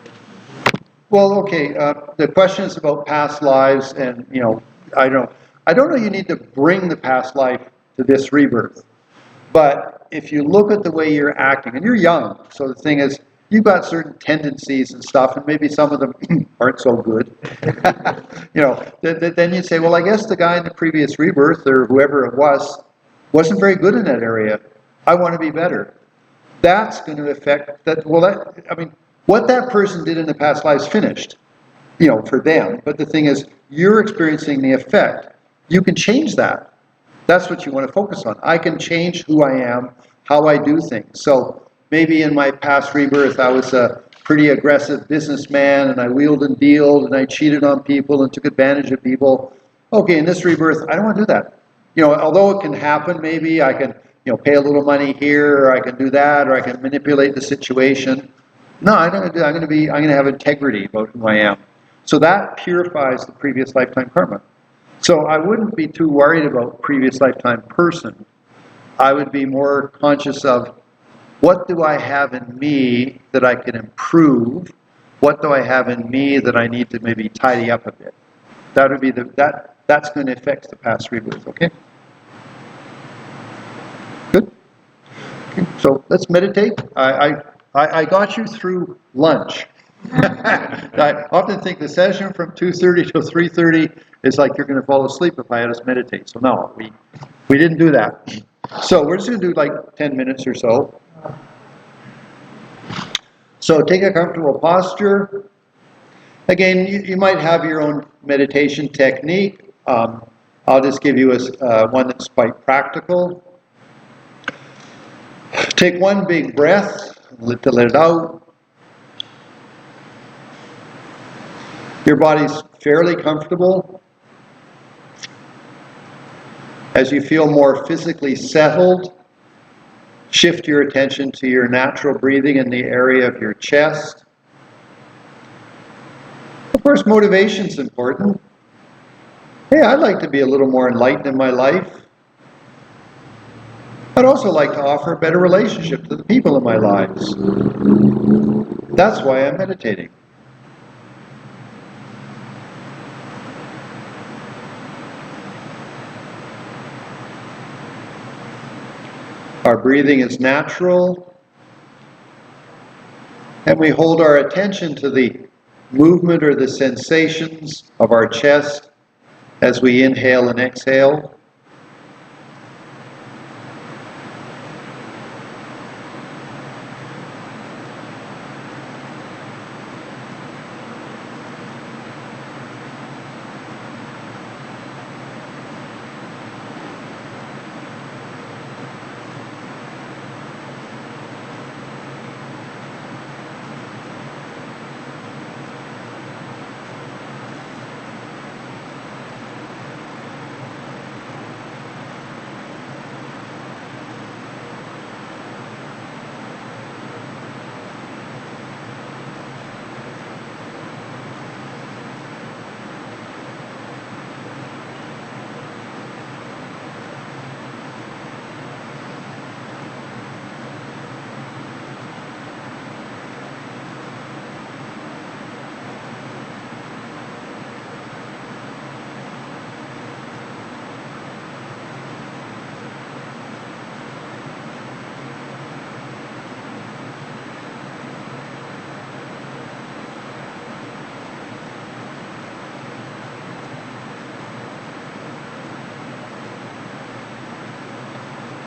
Well, okay. The question is about past lives, and I don't know. You need to bring the past life to this rebirth, but if you look at the way you're acting, and you're young, so the thing is, you've got certain tendencies and stuff, and maybe some of them aren't so good. Then you say, well, I guess the guy in the previous rebirth or whoever it wasn't very good in that area. I want to be better. That's going to affect that. Well, I mean, what that person did in the past life is finished, for them. But the thing is, you're experiencing the effect. You can change that. That's what you want to focus on. I can change who I am, how I do things. So maybe in my past rebirth, I was a pretty aggressive businessman, and I wheeled and dealed, and I cheated on people and took advantage of people. Okay, in this rebirth, I don't want to do that. Although it can happen, maybe I can, pay a little money here, or I can do that, or I can manipulate the situation. No, I'm going to have integrity about who I am. So that purifies the previous lifetime karma. So I wouldn't be too worried about previous lifetime person. I would be more conscious of what do I have in me that I can improve? What do I have in me that I need to maybe tidy up a bit? That would be that's going to affect the past rebirth, okay? Good? Okay, so let's meditate. I got you through lunch. I often think the session from 2:30 to 3:30 is like you're going to fall asleep if I had us meditate. So no, we didn't do that. So we're just going to do like 10 minutes or so. So take a comfortable posture. Again, you might have your own meditation technique. I'll just give you one that's quite practical. Take one big breath. to let it out. Your body's fairly comfortable. As you feel more physically settled, shift your attention to your natural breathing in the area of your chest. Of course, motivation's important. Hey, I'd like to be a little more enlightened in my life. I'd also like to offer a better relationship to the people in my lives. That's why I'm meditating. Our breathing is natural, and we hold our attention to the movement or the sensations of our chest as we inhale and exhale.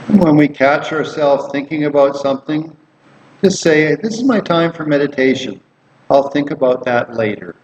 When we catch ourselves thinking about something, just say, this is my time for meditation. I'll think about that later.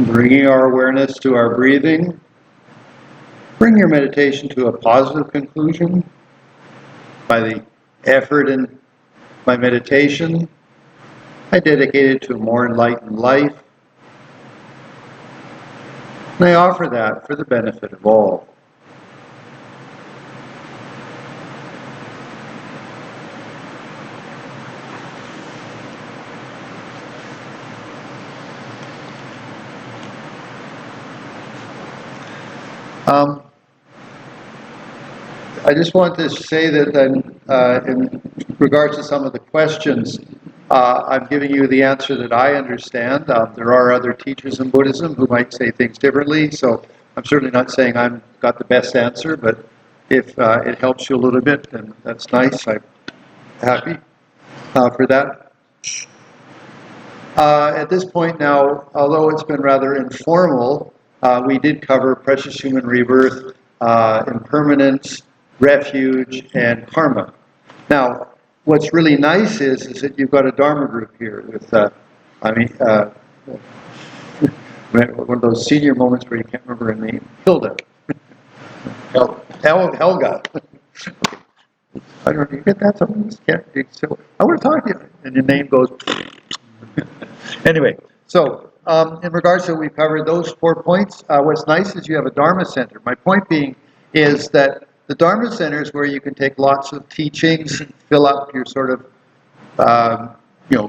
Bringing our awareness to our breathing. Bring your meditation to a positive conclusion by the effort in my meditation. I dedicate it to a more enlightened life. And I offer that for the benefit of all. I just want to say that in regards to some of the questions, I'm giving you the answer that I understand. There are other teachers in Buddhism who might say things differently, so I'm certainly not saying I've got the best answer, but if it helps you a little bit, then that's nice. I'm happy for that. At this point now, although it's been rather informal, we did cover precious human rebirth, impermanence, refuge, and karma. Now, what's really nice is that you've got a Dharma group here with, one of those senior moments where you can't remember her name, Hilda. Helga. I don't know, you get that? Something so I want to talk to you. And your name goes. Anyway, so in regards to we covered those 4 points. What's nice is you have a Dharma center. My point being is that the Dharma center is where you can take lots of teachings, fill up your sort of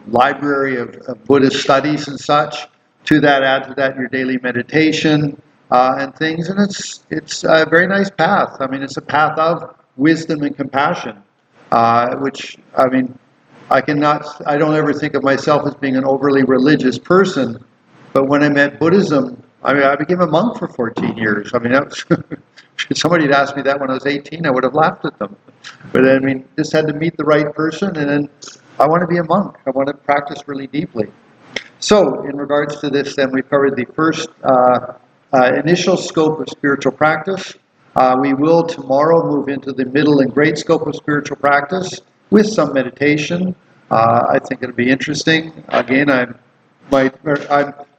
library of Buddhist studies and such. To that, add to that your daily meditation and things, and it's a very nice path. I mean, it's a path of wisdom and compassion, which I don't ever think of myself as being an overly religious person, but when I met Buddhism, I became a monk for 14 years. I mean, that was, if somebody had asked me that when I was 18, I would have laughed at them. But just had to meet the right person, and then I want to be a monk. I want to practice really deeply. So, in regards to this, then, we covered the first initial scope of spiritual practice. We will tomorrow move into the middle and great scope of spiritual practice with some meditation. I think it'll be interesting. Again, I'm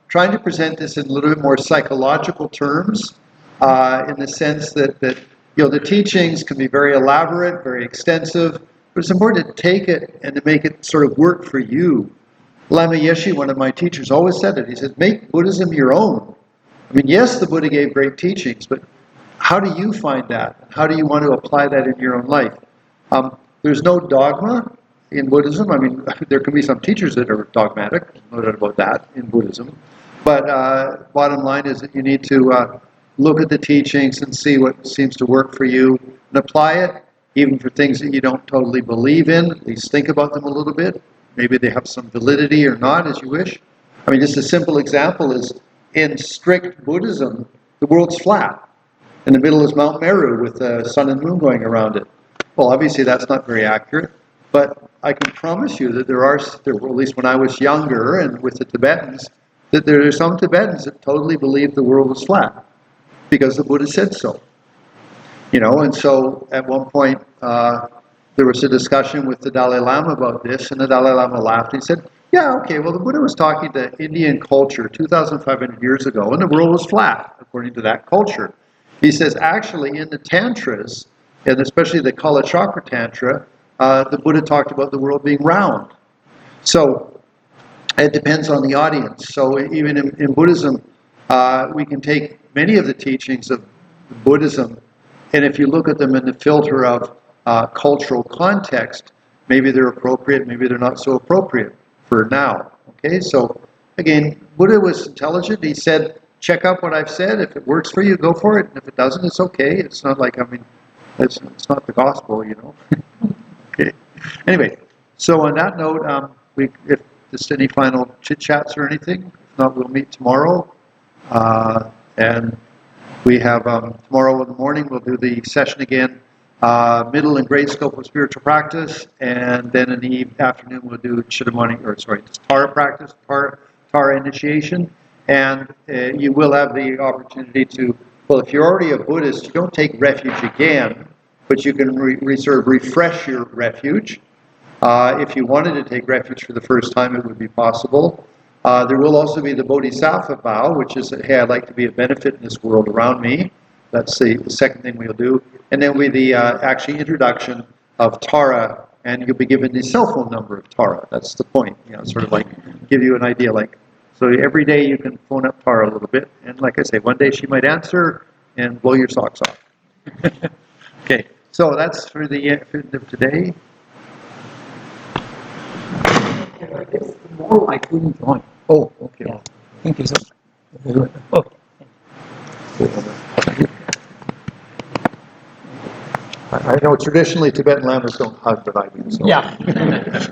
trying to present this in a little bit more psychological terms, in the sense that the teachings can be very elaborate, very extensive, but it's important to take it and to make it sort of work for you. Lama Yeshe, one of my teachers, always said it. He said, make Buddhism your own. I mean, yes, the Buddha gave great teachings, but how do you find that? How do you want to apply that in your own life? There's no dogma in Buddhism. I mean, there can be some teachers that are dogmatic, no doubt about that in Buddhism. But bottom line is that you need to look at the teachings and see what seems to work for you and apply it, even for things that you don't totally believe in. At least think about them a little bit. Maybe they have some validity or not, as you wish. I mean, just a simple example is, in strict Buddhism, the world's flat. In the middle is Mount Meru with the sun and moon going around it. Well, obviously that's not very accurate, but I can promise you that there are, at least when I was younger and with the Tibetans, that there are some Tibetans that totally believe the world was flat because the Buddha said so. And so at one point, there was a discussion with the Dalai Lama about this, and the Dalai Lama laughed. He said, yeah, okay, well, the Buddha was talking to Indian culture 2,500 years ago, and the world was flat, according to that culture. He says, actually, in the Tantras, and especially the Kala Chakra Tantra, the Buddha talked about the world being round. So it depends on the audience. So even in Buddhism, we can take many of the teachings of Buddhism, and if you look at them in the filter of cultural context, maybe they're appropriate, maybe they're not so appropriate for now. Okay, so again, Buddha was intelligent. He said, check out what I've said. If it works for you, go for it. And if it doesn't, it's okay. It's not like, it's not the gospel, Okay. Anyway, so on that note, if there's any final chit-chats or anything, if not, we'll meet tomorrow. And we have, tomorrow in the morning, we'll do the session again, middle and great scope of spiritual practice, and then in the afternoon we'll do Tara practice, Tara initiation, and you will have the opportunity to, well, if you're already a Buddhist, you don't take refuge again, but you can sort of refresh your refuge. If you wanted to take refuge for the first time, it would be possible. There will also be the Bodhisattva vow, which is, hey, I'd like to be a benefit in this world around me. That's the second thing we'll do. And then with the actually introduction of Tara, and you'll be given the cell phone number of Tara. That's the point, sort of like give you an idea. Like, so every day you can phone up Tara a little bit, and like I say, one day she might answer and blow your socks off. Okay, so that's for the end of today. Tomorrow I couldn't join. Oh, okay. Yeah. Thank you, sir. Very good. Okay. I know traditionally Tibetan lamas don't hug, but I do. So. Yeah.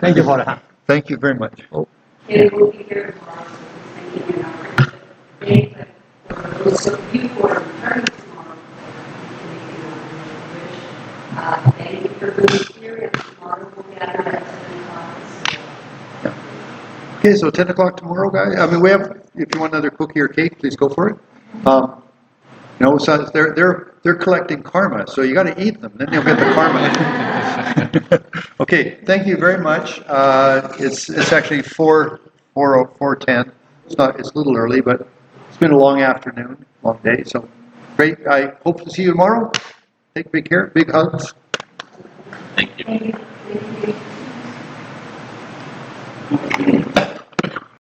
Thank you for that. Thank you very much. Oh. They will be here tomorrow, so please make it an opportunity. For those of you who are returning tomorrow, thank you for being here, and tomorrow we'll gather at 7 o'clock. Okay, so 10 o'clock tomorrow, guys. I mean, we have. If you want another cookie or cake, please go for it. No, so they're collecting karma, so you got to eat them, then you'll get the karma. Okay, thank you very much. It's actually 4:10. It's a little early, but it's been a long afternoon, long day. So great. I hope to see you tomorrow. Take big care, big hugs. Thank you. Thank you.